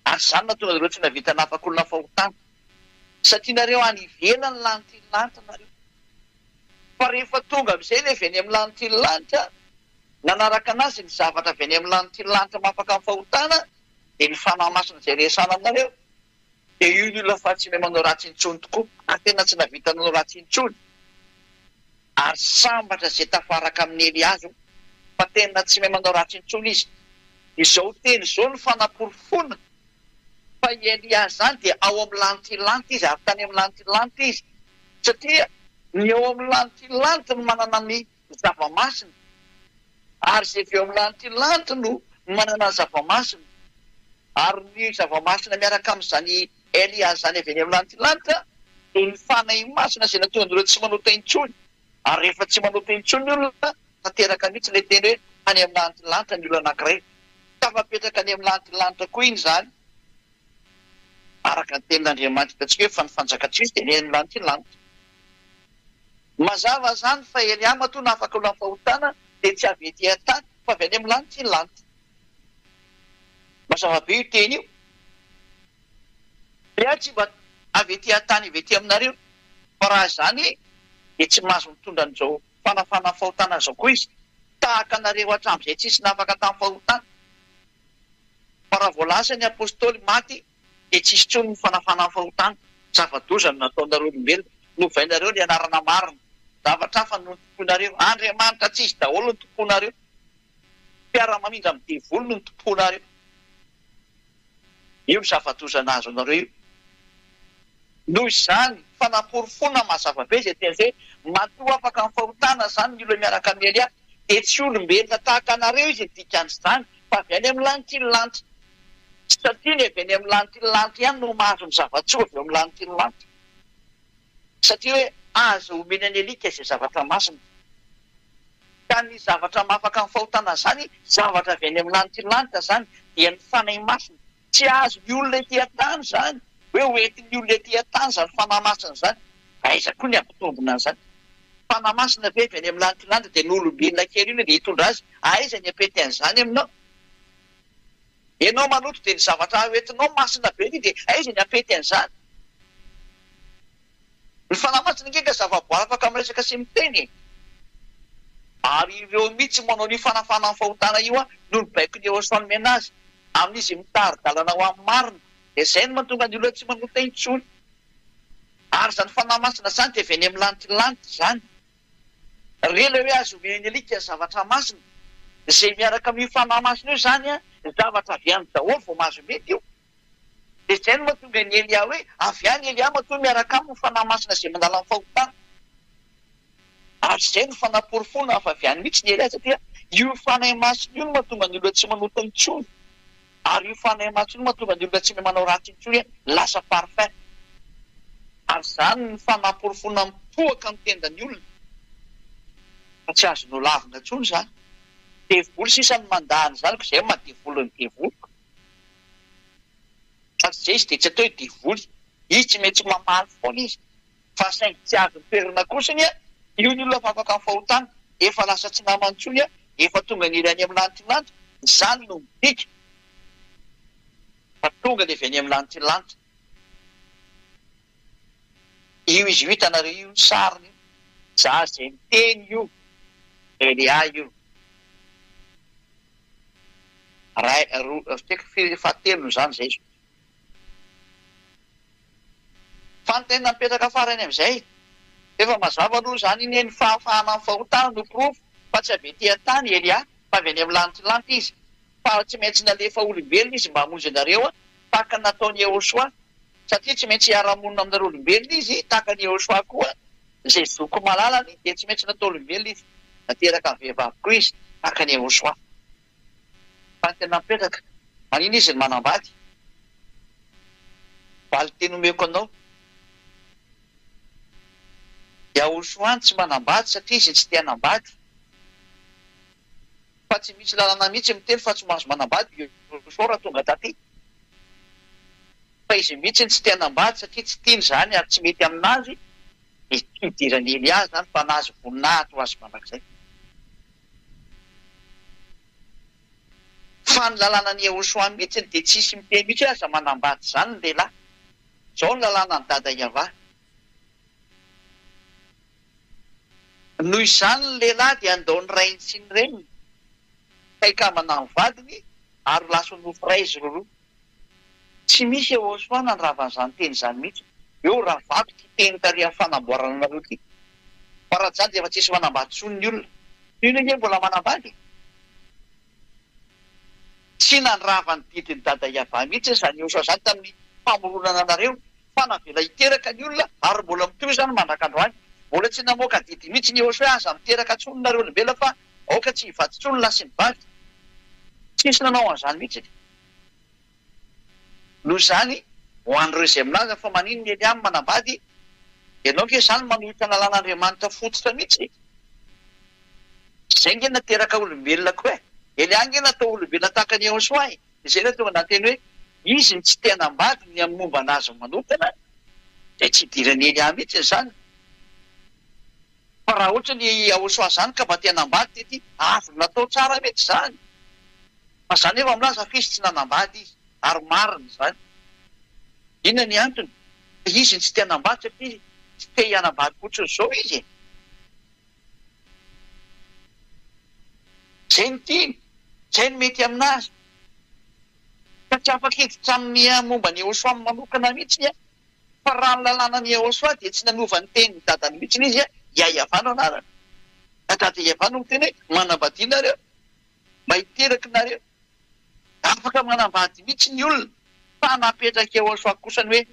ary zany mahatonga nareo tsy navita nafaka olona fahotana satria nareo any ivelany lanitra ny lanitra nareo fa rehefa tonga amin'izay le avy any amin'ny lanitra ny lanitra nanaraka anazy ny zavatra avy any amin'ny lanitra ny lanitra mahafaka amin'ny fahotana dia ny fanahy masina izay resana aminareo dia io ny olona fa tsy mahay manao ratsy intsony tokoa ary tena tsy navita manao ratsy intsony ary sambatra izay tafaraka amin'ny Eliazo fa tena tsy mahay manao ratsy intsony izy izao teny izao ny fanaporofona fa i Eliazo zany dia ao amin'ny lanitra ny lanitra izy ary tany amin'ny lanitra ny lanitra izy satria ny ao amin'ny lanitra ny lanitra no manana ny zava-masina ary izay avy eo amin'ny lanitra ny lanitra no manana ny zava-masina ary ny zava-masina miaraka amin'izany Eliazo zany avy any amin'ny lanitra ny lanitra dia ny fanahy masina izay natonga an'ireo tsy manota intsony ary rehefa tsy manota intsony ny olona tanteraka mihitsy ilay teny hoe any amin'ny lanitra ny lanitra ny olona anankiray tafapetraka any amin'ny lanitra ny lanitra koa iny zany araka ny tenin'Andriamanitra hitantsika hoe fa ny fanjakatsisy dia ny amin'ny lanitra ny lanitra mazava zany fa Elia matoa nafaka olona fahotana dia tsy avy etỳ tany fa avy any amin'ny lanitra ny lanitra mazava be io teny io dia tsy mba avy etỳ tany avy etỳ aminareo fa raha zany dia tsy mahazo mitondra an'izao fanafana fahotana zao koa izy tahaka nareo hatramin'izay tsisy nafaka tamin'ny fahotana fa raha voalasa ny apôstôly maty dia tsisy tsony ny fanafana fahotana zava-doza no nataonareo olombelona novainareo ny anarana marina zavatra hafa no tomponareo Andriamanitra tsy izy daholo ny tomponareo mpiara-mamindra amin'ny devolo no ny tomponareo io zava-doza nahazo anareo io noho izany fanaporofona mazava be izay tena izay matoa afaka amin'ny fahotana zany ny olona miaraka amin'ny Elia dia tsy olombelona tahaka anareo izy dikan'izany fa avy any amin'ny lanitra ny lanitra satria ny avy any amin'ny lanitra ny lanitra ihany no mahazo ny zava-tsoa avy eo amin'ny lanitra ny lanitra satria hoe azo omeny any alika izay zavatra masina ka ny zavatra mahafaka amin'ny fahotana zany zavatra avy any amin'ny lanitra ny lanitra zany dia ny fanahy masina tsy azo ny olona etỳ tany zany hoe hoentin'ny olona etỳ tany zany fanahy masina zany aiza koa ny ampitombona an'izany fanahy masina be avy any amin'ny lanitra ny lanitra dia ny olombelona kely iny dia hitondra azy aiza ny apety an'izany aminao ianao maloto dia ny zavatra hoentinao masina be iny dia aiza ny apety an'izany ny fanahy masina ngeka zava-boary afaka miresaka sy miteny ary ireo mihitsy manao ny fanafana amin'ny fahotana io no nibaiko ny Aosan'ny menazy amin'izy mitary-dalana ho amin'ny marina dia izay no mahatonga ny olona tsy manota intsony ary zany fanahy masina zany dia avy any amin'ny lanitra ny lanitra zany rela hoe azo omeny alika ny zavatra masina izay miaraka amin'ny fanahy masina io zany zavatra avy any daholo vao mahazo mety io dia izay no mahatonga ny Elia hoe avy any Elia matoa miaraka amin'ny fanahy masina izay mandala amin'ny fahotana ary izay no fanaporofona fa avy any mihitsy ny Elia satria io fanahy masina io no mahatonga ny olona tsy manota intsony ary io fanahy masina io no mahatonga ny olona tsy mahay manao ratsy intsony lasa parfait ary zany ny fanaporofona mipoaka amin'ny tendany olona fa tsy azonao lavina intsony zany devolo sisa ny mandahany zany ko izay madevolo ny devolo fa zay izy dia tsy atao hoe devolo izy tsy maintsy mamaly foana izy fa saingy tsy azo toerana kosiny io ny olona fa afaka amin'ny fahotana efa lasa tsy namana intsony efa tonga ny ilany amin'ny lanitra ny lanitra zany no midika fa tonga dia avy any amin'ny lanitra ny lanitra io izy io hitanareo io sariny za zay miteny io Elia io fahatelo zany zay fa ny tena mipetraka farany am'izay efa mazava aloha zany iny ny fahafahana ny fahotana no profo fa tsy ave tia-tany Elia fa avy any amin'ny lantilanty izy fa tsy maintsy nalefa olombelona izy mba hamonjy anareo tahaka nataony Yehosoa satria tsy maintsy hiara-monina aminareo olombelona izy tahaka ny Yehosoa koa izay zoko malalany dia tsy maintsy natao olombelona izy nateraka ny vehivavy koa izy tahaka ny Yehosoa fa ny tena mipetraka manino izy ny manambady valy teny omeko anao Yehosoa tsy manambady satria izy tsy tia hanambady fa tsy misy lalana mihitsy miteny fa tsy mahazo manambady Yehosoa raha tonga taty fa izy mihitsy tsy tia hanambady satria tsy tiany zany ary tsy mety aminazy idirany Elia zany fa nazy voninahitra ho azy mandrakizay fa ny lalàna ny Yehosoa mihitsy dia tsisy miteny mihitsy aza manambady zany ny lehilahy zao ny lalàna ny dada Iava noho izany ny lehilahy dia andao ny rainy sy ny reniny kaikamana ny vadiny ary laso nofiray izy roa tsy misy Yehosoa nandravan'izany teny zany mihitsy eo raha vaky ty teny tarihan'ny fanamboarana anareo ty fa raha zany dia efa tsisy manambady tsony ny olona ino anie mbola manambady tsy nandrava ny didiny dada Iava mihitsy zany Yehosoa zany tamin'ny famoronana anareo fa navela hiteraka ny olona ary mbola mitoy zany mandrakandroany mbola tsy namoaka didi mihitsy ny Yehosoa aza miteraka tsony nareo olombelona fa aoka tsy hivaty tsony lasy ny vady tsisy nanao an'izany mihitsy noho izany ho an'ireo izay milaza fa manino ny Elia manambady ianao ke zany manohitra lalàn'Andriamanitra fototra mihitsy zay nge nateraka olombelona koa Elia nge natao olombelona tahaka ny Yehosoa izay na tonga nateny hoe izy ny tsy tia hanambady ny amin'ny momba anazy manokana dia tsy idirany Elia mihitsy zany fa raha ohatra ny Yehosoa zany ka mba tia hanambady tety azo natao tsara mety zany fa zany efa milaza fa izy tsy nanambady izy ary marina zany inona ny antony izy ny tsy tia hanambady satria tsy te hianambady fotsiny zao izy zay ny tiany zay ny mety aminazy fa tsy afaka hiditra amin'ny momba ny Yehosoa manokana mihitsy fa raha ny lalàna ny Yehosoa dia tsy nanova ny teny ny dadany mihitsy izy iavano anarana dada Iavano ny teny hoe manambadinareo mba hiteraka nareo afaka manambady mihitsy ny olona fa napetraka Yehosoa kosany hoe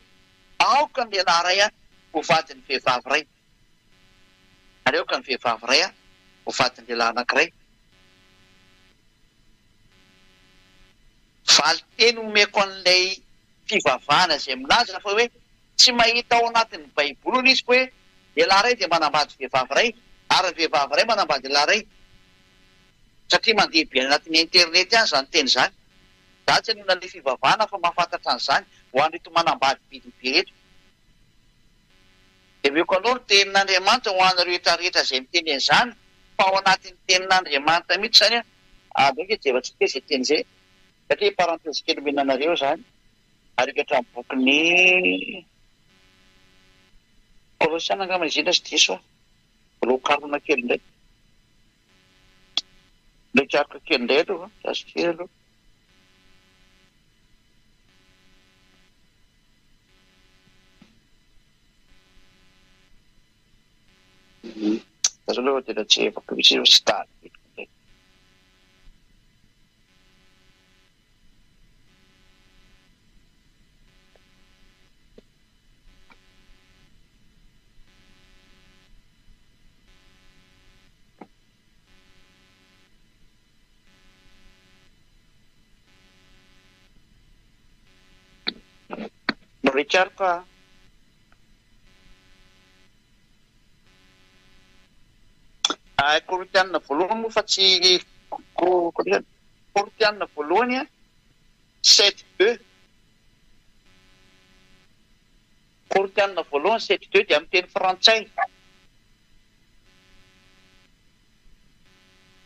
aoka ny lehilahy ray ho vadiny vehivavy ray ary aoka ny vehivavy ray ho vadiny lehilahy anankiray valy teny omeko an'ilay fivavahana izay milaza fa hoe tsy mahita ao anatin'ny baiboly izy fa hoe lehilahy ray dia manambady vehivavy ray ary vehivavy ray manambady lehilahy ray satria mandeha be anatin'ny internet ihany zany teny zany za tsy hanona le fivavahana fa mahafantatra an'izany ho an'reto manambady bidibe reto dia meko anao ny tenin'Andriamanitra ho an'ireo rehetrarehetra izay miteny an'izany fa ao anatin'ny tenin'Andriamanitra mihitsy zany nge tsy efa-tsy te izay teny izay satria parantesy kely menanareo zany ary ikatra ny bokyny Kolosiana angamba izina sy diso rokarona kely indray letraroka kely indray aloha zasy kely aloha zasy aloha tena tsy efako misy sy tany Richard Korinthiana voalohany moa fa tsy Korinthiana voalohany 7:2 Korinthiana voalohany 7:2 dia amin'ny teny frantsay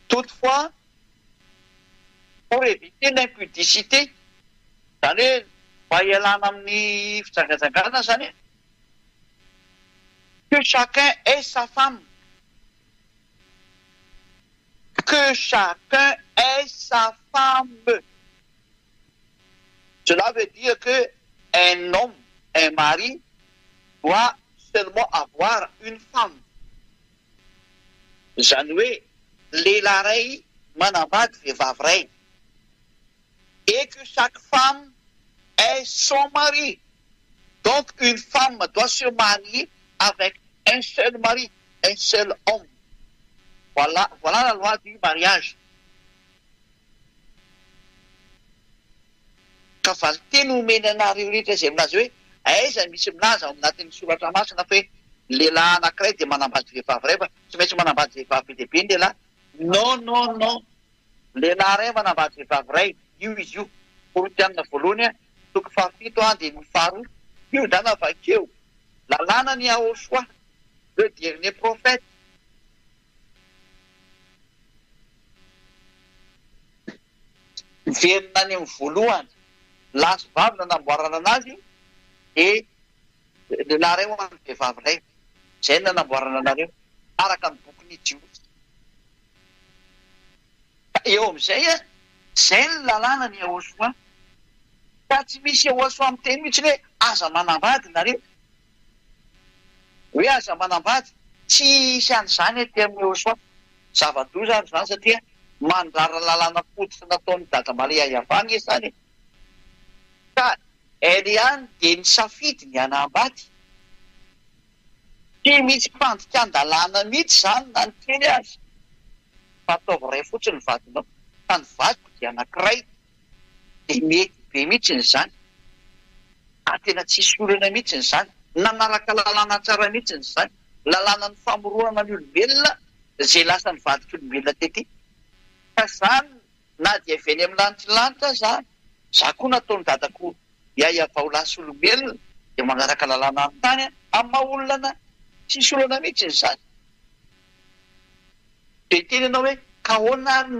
toutefois pour éviter l'impudicité zany hoe mba hialana amin'ny fijangajangana zany que chacun ait sa femme que chacun ait sa femme Cela veut dire que un homme, un mari, doit seulement avoir une femme. Zany hoe lehilahy ray manambady vehivavy ray. Et que chaque femme ait son mari. Donc une femme doit se marier avec un seul mari, un seul homme. Voilà la loi du mariage. Ka valy teny omeny anareo rehetra izay minazy hoe aiza misy minazy ao anatin'ny soratra masina fa hoe lehilahy anankiray dia manambady vehivavy ray fa tsy maintsy manambady vehivavy lehibe ny lehilahy. Non. Lehilahy ray manambady vehivavy ray. Io izy io. Korinthianina voalohany toko 7 dia ny faharoa. Io zany avakeo. Lalàna ny Yahoshua, le dernier prophète. Verina any amin'ny voalohany. Lahy sy vavy nanamboarana anazy dia lehilahy ray ho an'ny vehivavy ray. Izay nanamboarana anareo araka ny bokin'ny Jiosy. Eo amin'izay izay ny lalàna ny Yahoshua. Fa tsy misy Yahoshua amin'ny teny mihitsy hoe aza manambady nareo. Hoe aza manambady tsy hisy an'izany ety amin'ny Yahoshua. Zava-doza ary izany satria mandrara lalàna fototra nataon'ny dada Maria Iavana izany. Ka Eliany dia nisafidy ny hanambady. Tsy misy mpandikan-dalàna mihitsy izany na ny kely azy. Fa ataovy ray fotsiny ny vadinao. Fa ny vadiko dia anankiray. Dia mety be mihitsy izany. Tena tsisy olana mihitsy izany. Nanaraka lalàna tsara mihitsy izany. Lalàna ny famoroana ny olombelona izay lasa ny vadik'olombelona tety. Ka izany na dia avy eny amin'ny lanitra izany. Za koa nataony dadako iayava ho lasa olombelona dia manaraka lalàna amin'ny tany amin'ny maha-olana tsisy olana mihitsy izany. Dia teny ianao hoe ka ahoana ary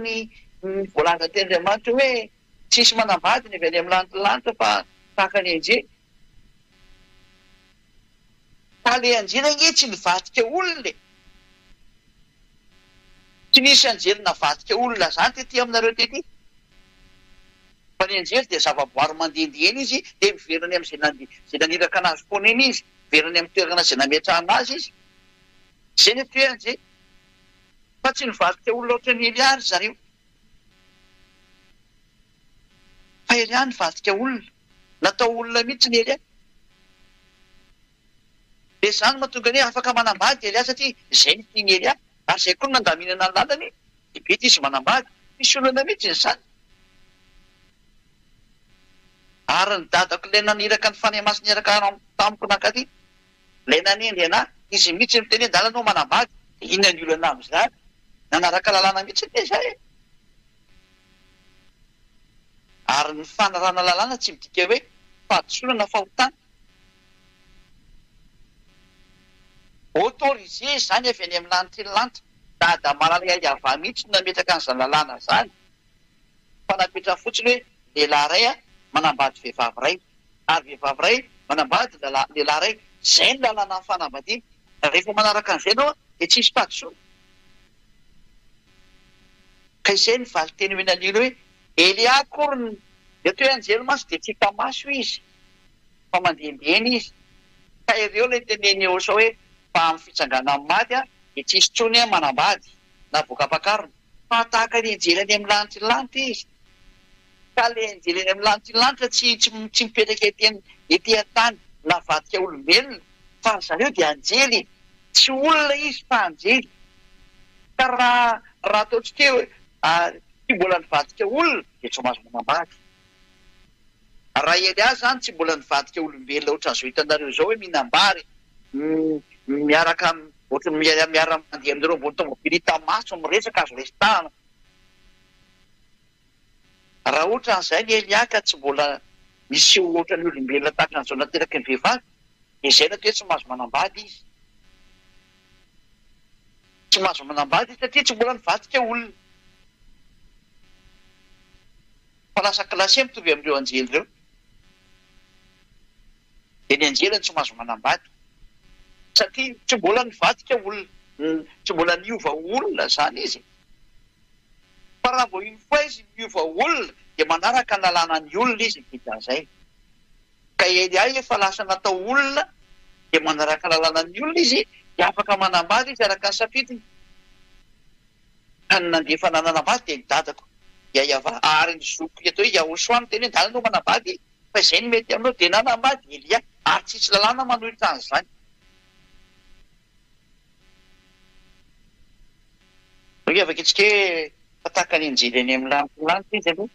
ny voalaza teny Andriamanitra hoe tsisy manambady ny avy any amin'ny lanitra fa tahaka ny anjely. Ka le anjely ange tsy nivadika olona. Tsy nisy anjely navadika olona izany tety aminareo tety. Fa ny anjely dia zava-boary mandehandeha izy dia miveriny amin'izay naniraka anazy foana eny izy. Miveriny amin'ny toerana izay nametrahana azy izy. Izay ny toerana. Fa tsy nivadika olona ohatran'ny Elia ry zareo. Fa Elia nivadika olona. Natao olona mihitsy ny Elia. Dia izany mahatonga ny afaka manambady Elia satria izay ny tiany Elia. Ary izay koa nandaminana ny lalany dia mety izy manambady. Misy olana mihitsy izany. Ary ny dadako ilay naniraka ny fanahy masina niaraka tamiko nankaty. Ilay nanendry anahy izy mihitsy miteny hoe dalanao manambady. Dia inona ny olana amin'izany? Nanaraka lalàna mihitsy dia izay. Ary ny fanarana lalàna tsy midika hoe fahadisolana fahotana. Autorisé izany avy any amin'ny lanitra ny lanitra. Dada Maria Iavana mihitsy nametraka an'izany lalàna izany. Fa napetra fotsiny hoe lehilahy ray manambady vehivavy ray. Ary vehivavy ray manambady lehilahy ray. Izay ny lalàna amin'ny fanambadiana. Rehefa manaraka an'izay ianao dia tsisy fahadisolana. Ka izay ny valy teny menan'ilo hoe Elia akory dia toy anjely maso dia tsy hita maso izy. Fa mandehandeha izy. Ka ireo ilay teneny Yahoshua hoe fa amin'ny fitsangana amin'ny maty dia tsisy tsony manambady na voka-pakarona. Fa tahaka ny anjely any amin'ny lanitra ny lanitra izy. Ka ilay anjely any amin'ny lanitra ny lanitra tsy mipetraka ety an-tany navadika olombelona. Fa zareo dia anjely. Tsy olona izy fa anjely. Ka raha ataontsika hoe tsy mbola nivadika olona dia tsy mahazo manambady. Raha Elia izany tsy mbola nivadika olombelona ohatran'izao hitanareo izao hoe mihinam-bary miaraka miara mandeha amin'ireo ambony tomobily hita maso miresaka azo resitahana. Raha ohatran'izay ny Elia ka tsy mbola misy ohatran'ny olombelona tahaka an'izao nateraka ny vehivavy, izay na hoe tsy mahazo manambady izy. Tsy mahazo manambady satria tsy mbola nivadika olona. Fa lasa klasy mitovy amin'ireo anjely ireo. Dia ny anjelany tsy mahazo manambady. Satria tsy mbola nivadika olona, tsy mbola niova olona izany izy. Fa raha vao iny foa izy niova olona dia manaraka ny lalànany olona izy dikan'izay. Ka edy ahy efa lasa natao olona dia manaraka ny lalànany olona izy dia afaka manambady izy araka ny safidiny. Ka ny nandefa nanambady dia ny dadako iava ary ny zoko eto hoe Yahosoa teny hoe dala no manambady fa izay ny mety aminao dia nanambady Elia ary tsisy lalàna manohitra an'izany. Afaka itsika hoe fataka ny injily eny amin'ny lanitra izy aloha.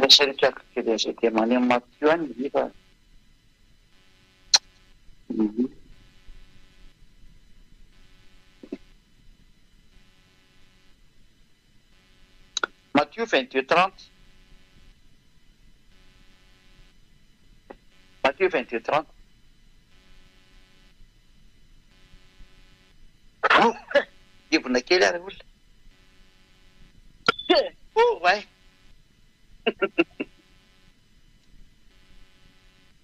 Resarekako kely izay dia maneho Matthieu any izy fa Matthieu 22:30. Matthieu 22:30. Divona kely ary olona. Vai.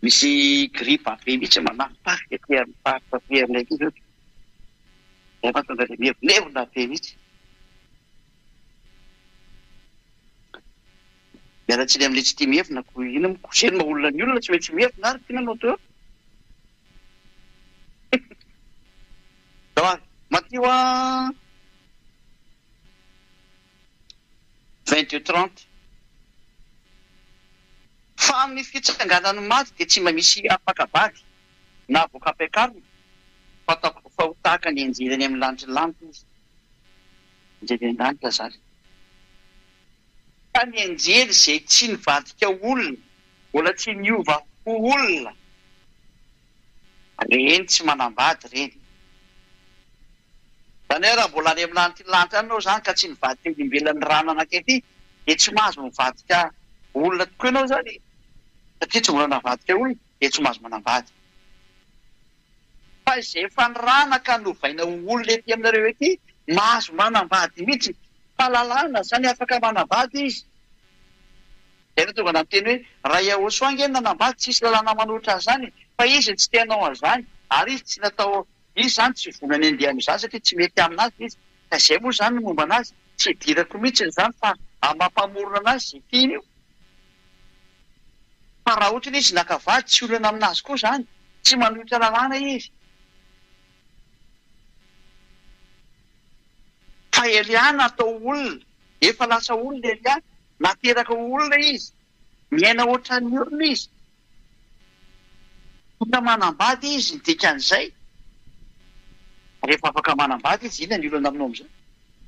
Misy gripa be mihitsy manafiparika aty amin'ny parapapia aminay aty zao. Efa tonga dia mihevonevona be mihitsy. Mialatsiny amin'ilay tsy tia mihevona ko ino mikoseny maha-olona ny olona tsy maintsy mihevona ary tina anao teo. Matthieu 22:30. Fa amin'ny fitsanganan'ny maty dia tsy mba misy afakabady na voaka-piakarana fa ho tahaka ny injily any amin'ny lanitra lanitra izy. Injily an-danitra zany. Fa ny injily izay tsy nivadika olona, mbola tsy niova ho olona, reny tsy manambady reny. Zany hoe raha mbola any amin'ny lanitra ianao zany ka tsy nivadika olombelon'ny rano anankiety dia tsy mahazo mivadika olona tokoa ianao zany. Satria tsy mbola navadika olona dia tsy mahazo manambady. Fa izay efa nirana ka novaina ho olona ety aminareo ety mahazo manambady mihitsy. Fahalalana zany afaka manambady izy. Izay no tonga miteny hoe raha Yahosoa angeny nanambady tsisy lalàna manohitra an'izany fa izy tsy tianao an'izany ary izy tsy natao izy zany tsy vonany andeha amin'izany satria tsy mety aminazy izy. Ka izay moa zany ny momba anazy tsy hidirako mihitsy izany fa amampamorona anazy izay tiany io. Fa raha ohatra izy nakavady tsy olana aminazy koa zany, tsy manohitra lalàna izy. Fa Elia natao olona, efa lasa olona Elia, nateraka olona izy, miaina ohatran'ny olona izy. Tonga manambady izy ny dikan'izay. Rehefa afaka manambady izy, inona ny olana aminao amin'izay?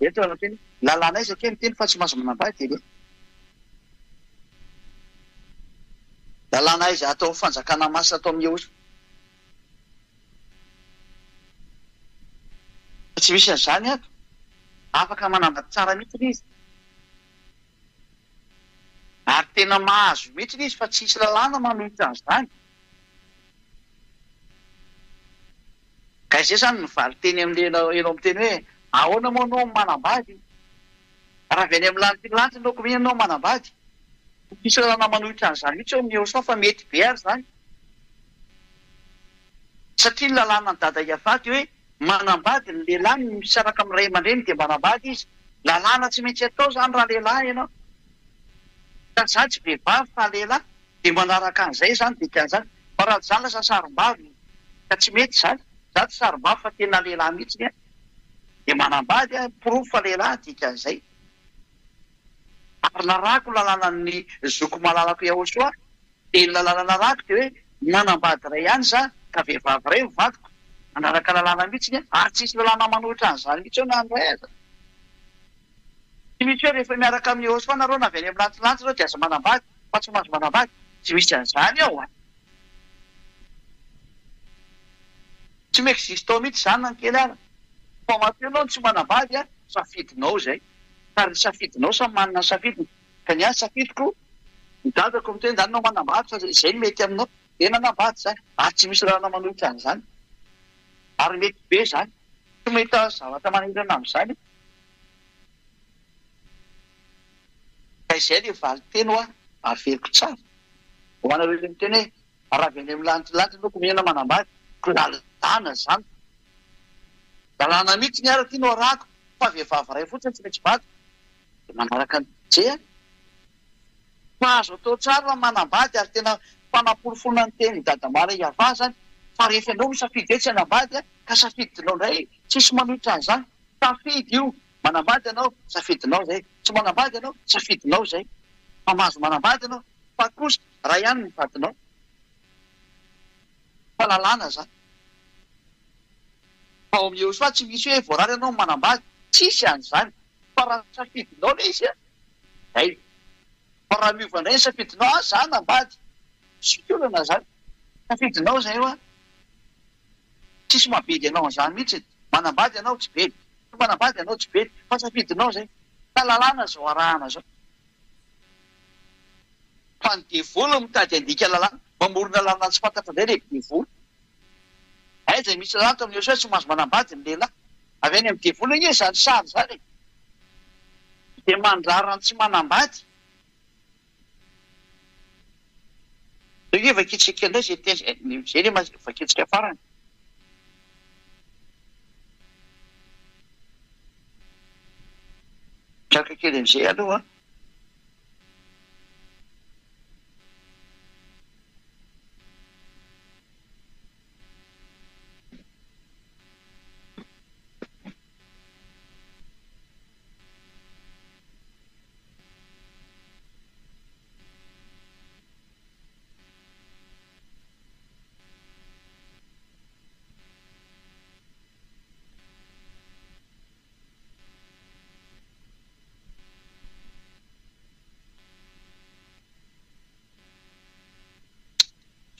Eto ana teny lalàna izy ake miteny fa tsy mahazo manambady Elia. Lalàna izy atao fanjakana masina atao amin'ny Yahosoa. Tsy misy an'izany ato. Afaka manambady tsara mihitsy izy. Ary tena mahazo mihitsy izy fa tsisy lalàna manohitra an'izany. Ka izay zany nivaly teny amin'ilay ianao miteny hoe ahoana moa anao manambady? Raha avy any amin'ny lanitra ianao ko ianao manambady. Tsisy lalàna manohitra an'izany mihitsy eo amin'ny Yahosoa fa mety be ary zany. Satria ny lalàna ny dada Iafady hoe manambady ny lehilahy misaraka amin'ny ray aman-dreny dia manambady izy. Lalàna tsy maintsy atao zany raha lehilahy ianao. Ka zany tsy vehivavy fa lehilahy dia manaraka an'izay zany dikan'izany. Fa raha zany lasa sarim-bavy ka tsy mety zany. Zato sarim-bavy fa tena lehilahy mihitsy dia manambady pirofo fa lehilahy dikan'izay. Ary narako lalànan'ny zoko malalako Yahosoa dia ny lalàna narako dia hoe manambady ray ihany za ka vehivavy ray mivadiko. Manaraka lalàna mihitsy ary tsisy lalàna manohitra an'izany mihitsy eo na andray aza. Tsy misy hoe rehefa miaraka amin'ny Yahosoa nareo na avy any amin'ny lantilanitra reo dia aza manambady fa tsy mahazo manambady. Tsy misy an'izany ao. Tsy mi-existe ao mihitsy izany na ny kely ary. fa mateonao tsy manambady a safidinao zay ary safidinao samy manana ny safidiny ka ny azy safidiko midadako miteny zany nao manambady fa zay mety aminao de nanambady zany ary tsy misy rahana manohitra an'izany ary mety be zany tsy mahita zavatra manahirana am'izany ka izay le valy teny hoa averiko tsara ho anareo le miteny hoe raha avy any amin'ny lanitry noko mihena manambady ko lalana zany lalàna mihitsy ny ara ty no arahako fa vehivavy ray fotsiny tsy maintsy vady de manaraka ny jeha fa azo atao tsara raha manambady ary tena fanapolofolona ny teny dadamara iavà zany fa rehefa ianao misafidy hoe tsy hanambady a ka safidinao ndray tsisy manohitra an'izany safidy io manambady ianao safidinao zay tsy manambady ianao safidinao zay fa mahazo manambady ianao fa kosa raha ihany ny vadinao fa lalàna zany fa ao amin'io soa tsy misy hoe voarary ianao manambady tsisy an'izany fa raha safidinao le izy a zay fa raha miova indray ny safidinao a za nambady sikolana zany safidinao zay io a tsisy mabedy ianao an'izany mihitsy manambady ianao tsy bedy manambady ianao tsy bedy fa safidinao zay ka lalàna zao arahana zao fa ny devolo mitady andika lalàna mamorona lalàna tsy fantatra indray le devolo zay misy lalàna amin'io soa tsy mahazo manambady ny lehilahy avy any amin'ny devolo igny zany sary zany de mandrarany tsy manambady hoe vakitsika indray zay teny zay le vakitsika farany traka kely am'izay aloha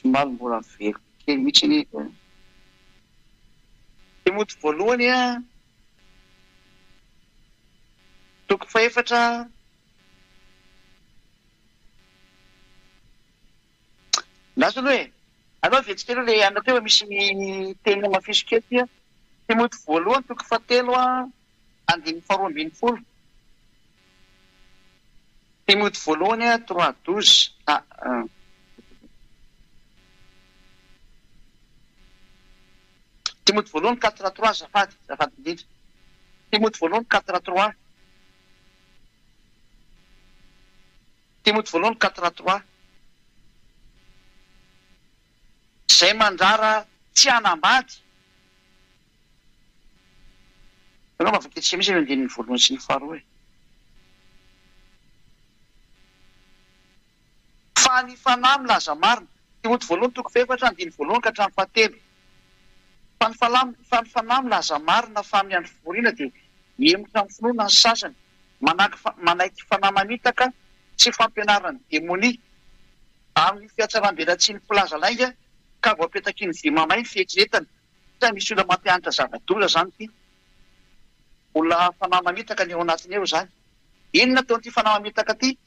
somary mbola veriko kely mihitsy ny temoty voalohany a toko faefatra lasany hoe anao vetsika aloha le anao teo misy teny mafiso kely ty a temoty voalohany toko fatelo a andiny faharoa ambiny folo temoty voalohany a 3:12 Timothée voalohany 4:3 zafady indrindra Timothée voalohany 4:3 Timothée voalohany 4:3 zay mandrara tsy hanambady anao mavakitsika misy andininy voalohany sy ny faharoa fa ny fanahy milaza marina Timothée voalohany toko faefatra andiny voalohany ka hatramin'ny fahatelo fa ny fanahy milaza marina fa amin'ny andro fivoriana dia miemotra amin'ny finoana ny sasany manaiky fanahy manitaka tsy fampianarany demonia amin'ny fiatsaram-belatsiany filaza lainga ka voapetaky ny vimamay ny fieritreretany sa misy olona mampianatra zava-doza zany ty olona fanahy mamitaka ny eo anatiny eo zany inona taon'ity fanahy mamitaka ty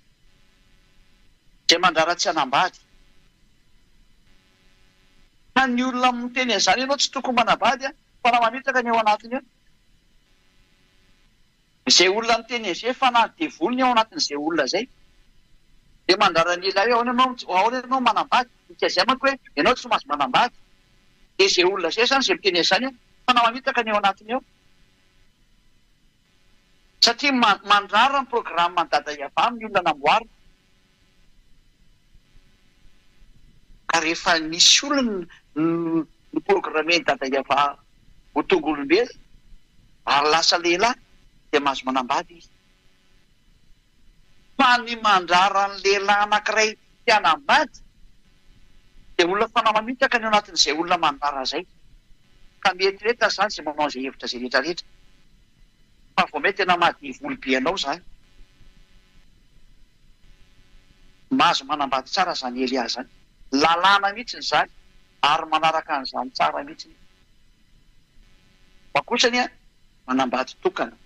zay mandrara tsy hanambady fa ny olona miteny an'izany ianao tsy tokony manambady a fanahy mamitaka ny eo anatiny eo izay olona miteny an'izay fanahy devolony ao anatin'izay olona zay de mandrara ny ilay hoe ahoana ianao manambady ikazay manko hoe ianao tsy mahazo manambady de izay olona zay zany zay miteny an'izany fanahy mamitaka ny eo anatiny eo satria mandrara ny programa ny dada iavà amin'ny olona namboarina ka rehefa nisy olona ny programeny dada iavà ho tonga olombelo ary lasa lehilahy de mahazo manambady izy fa ny mandrara ny lehilahy anankiray tianambady de olona fanahy mamitaka ny eo anatin'izay olona mandrara zay ka mieritreretany zany zay manao zay hevitra zay rehetrarehetra fa vao mety tena mahadivolo be anao zany mahazo manambady tsara zany Elia zany lalàna mihitsy zany ary manaraka an'izany tsara mihitsy fa kosany a manambady tokana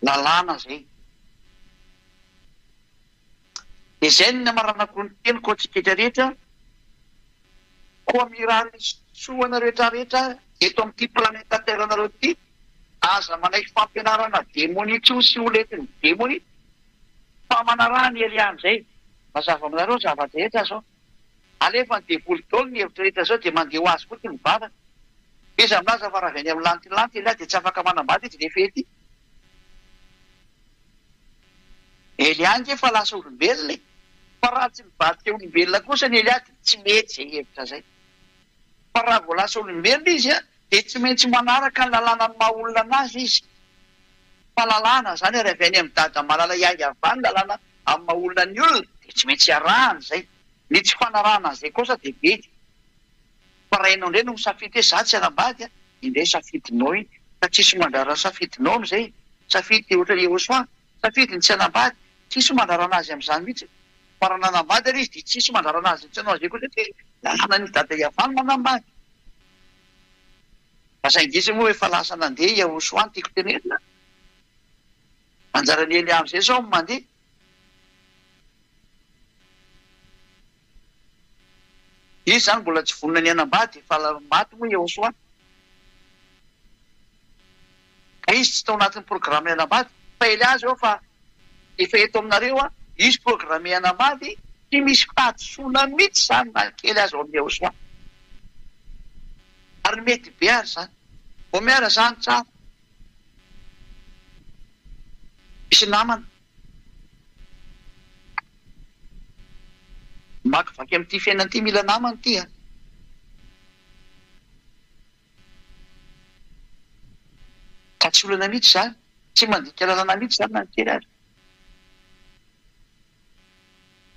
lalàna zay. Dia izay ny namaranako ny teniko antsika rehetra koa mirary soana rehetrarehetra eto amin'ity planeta Terre nareo ity, aza manaiky fampianarana demoni tsy ho sy ho letiny demoni fa manarah ny Eliany zay. Mazava aminareo zava-drehetra zao alefa ny devoly taolo ny hevitra rehetra zao dia mandeha ho azy koa ty mivavaka. Iza aminazy fa raha avy any amin'ny lantilanty ilay dia tsy afaka manambady izy rehefa ety. Eliany ke fa lasa olombelona fa raha tsy mivadika olombelona kosa ny Eliany tsy mety zay hevitra zay. Fa raha vao lasa olombelona izy dia tsy maintsy manaraka ny lalàna ny maha olona anazy izy. Fa lalàna zany raha avy any amin'ny dada malala iavany lalàna amin'ny maha olona ny olona dia tsy maintsy arahana zay. Ny tsy fanarahana zay kosa dia bedy. Fa raha ianao indray no misafidy hoe za tsy anambady indray safidinao iny fa tsisy mandrara safidinao amin'izay. Safidy ohatra Jehosoa safidy ny tsy anambady tsisy mandrarana azy amin'izany mihitsy. Fa raha nanambady ary izy dia tsisy mandrarana azy tsy anao zay koa satria lalàna ny dada iavany manambady. Fa saingy moa efa lasa nandeha Jehosoa ny tiako tenenina. Anjarany Elia amin'izay zao mandeha. Izy zany mbola tsy vonona ny anambady fa maty moa Jehosoa. Ka izy tsy tao anatin'ny programme anambady fa Elia zao fa efa eto aminareo izy programme anambady tsy misy fahadisoana mihitsy zany na kely azy ao amin'ny Jehosoa. Ary mety be ary zany. Vao miara zany tsara. Misy namana makivaky amin'ity fiainana ity mila namana ity ka tsy olana mihitsy zany, tsy mandika lalàna mihitsy zany na ny kely azy.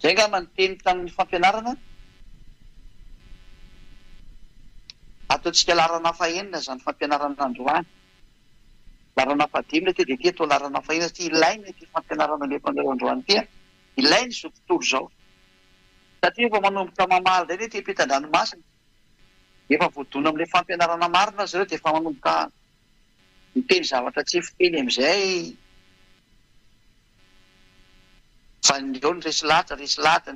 Zay nga manonteny tamin'ny fampianarana ataontsika larana fahenina zany fampianarana androany. Larana fahadimy dia ty atao larana fahenina satria ilainy ity fampianarana lefanareo androany ity ilainy zao tontolo zao. Satria efa manomboka mamaly indray ty ampitan-dranomasina. Efa voadona amin'ilay fampianarana marina zareo dia efa manomboka miteny zavatra tsy fiteny amin'izay. Fa ny eo ny resy lahatra, ny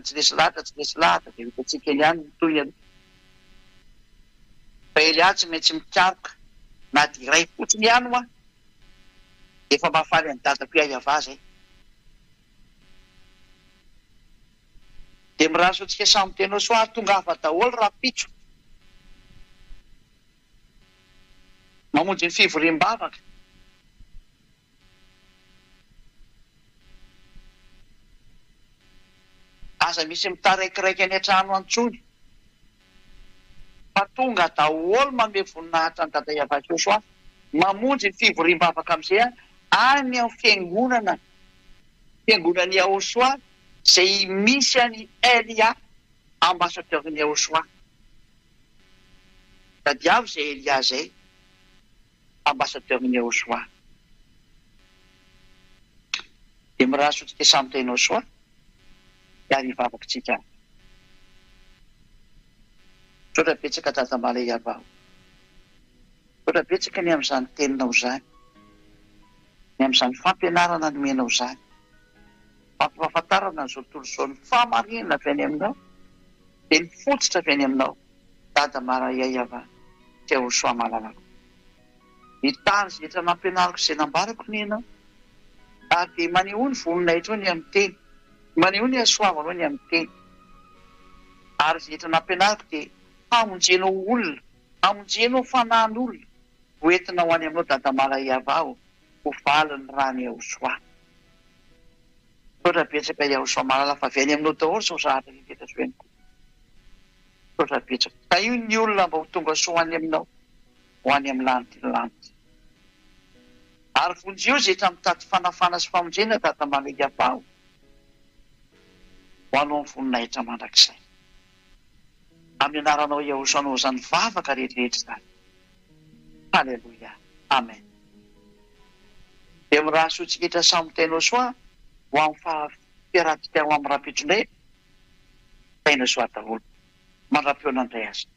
tsy resy lahatra, dia hitantsika eny ihany toy any. Fa Elia tsy maintsy mikaroka na dia iray fotsiny ihany hoa efa mahafaly any dadako iavà zay. Dia miraso antsika samy tena soa tonga hafa daholo raha pitso mamonjy ny fivoriam-bavaka. Aza misy mitaраikiraiky any an-trano antsony fa tonga daholo manome voninahitra ny dada iavaka eo soa mamonjy ny fivoriam-bavaka amin'izay any amin'ny fiangonan'ny Jehosoa zay misy any Elia ambassadeur-ny Jehosoa. Da diavy zay Elia zay ambassadeur-ny Jehosoa. Dia miraso antsika samy tenao soa ary hivavakitsika. Sotra betsaka dada malay avao. Sotra betsaka ny amin'izany teninao zany. Ny amin'izany fampianarana nomenao zany. Fampahafantarana ny zao tontolo zao ny fahamarinana avy any aminao dia ny fototra avy any aminao dada malay avao Jehosoa malalako. Ny tany izay rehetra nampianariko izay nambarako ny ianao ary dia maneho ny voninahitra ny amin'ny teny, maneho ny hasoavanao ny amin'ny teny. Ary izay rehetra nampianariko dia hamonjenao olona, hamonjenao fanahin'olona hoentina ho any aminao dada malay avao ho valiny raha ny Jehosoa. Sotra betsaka Jehosoa malala fa avy any aminao daholo zao zahatra rehetra zo henoko. Sotra betsaka. Ka io ny olona mba ho tonga soa any aminao ho any amin'ny lantilanty. Ary vonjeo zay rehetra mitady fanafana sy famonjena dada malay avao ho anao amin'ny voninahitra mandrakizay. Amin'ny anaranao Jehosoa anao izany vavaka rehetrarehetra zany. Halleluja. Amen. Dia miraso antsika rehetra samy tainao soa ho amin'ny fahafiaran-tsika ho amin'ny rapitro indray tainao soa daholo. Mandra-peo nandray azy.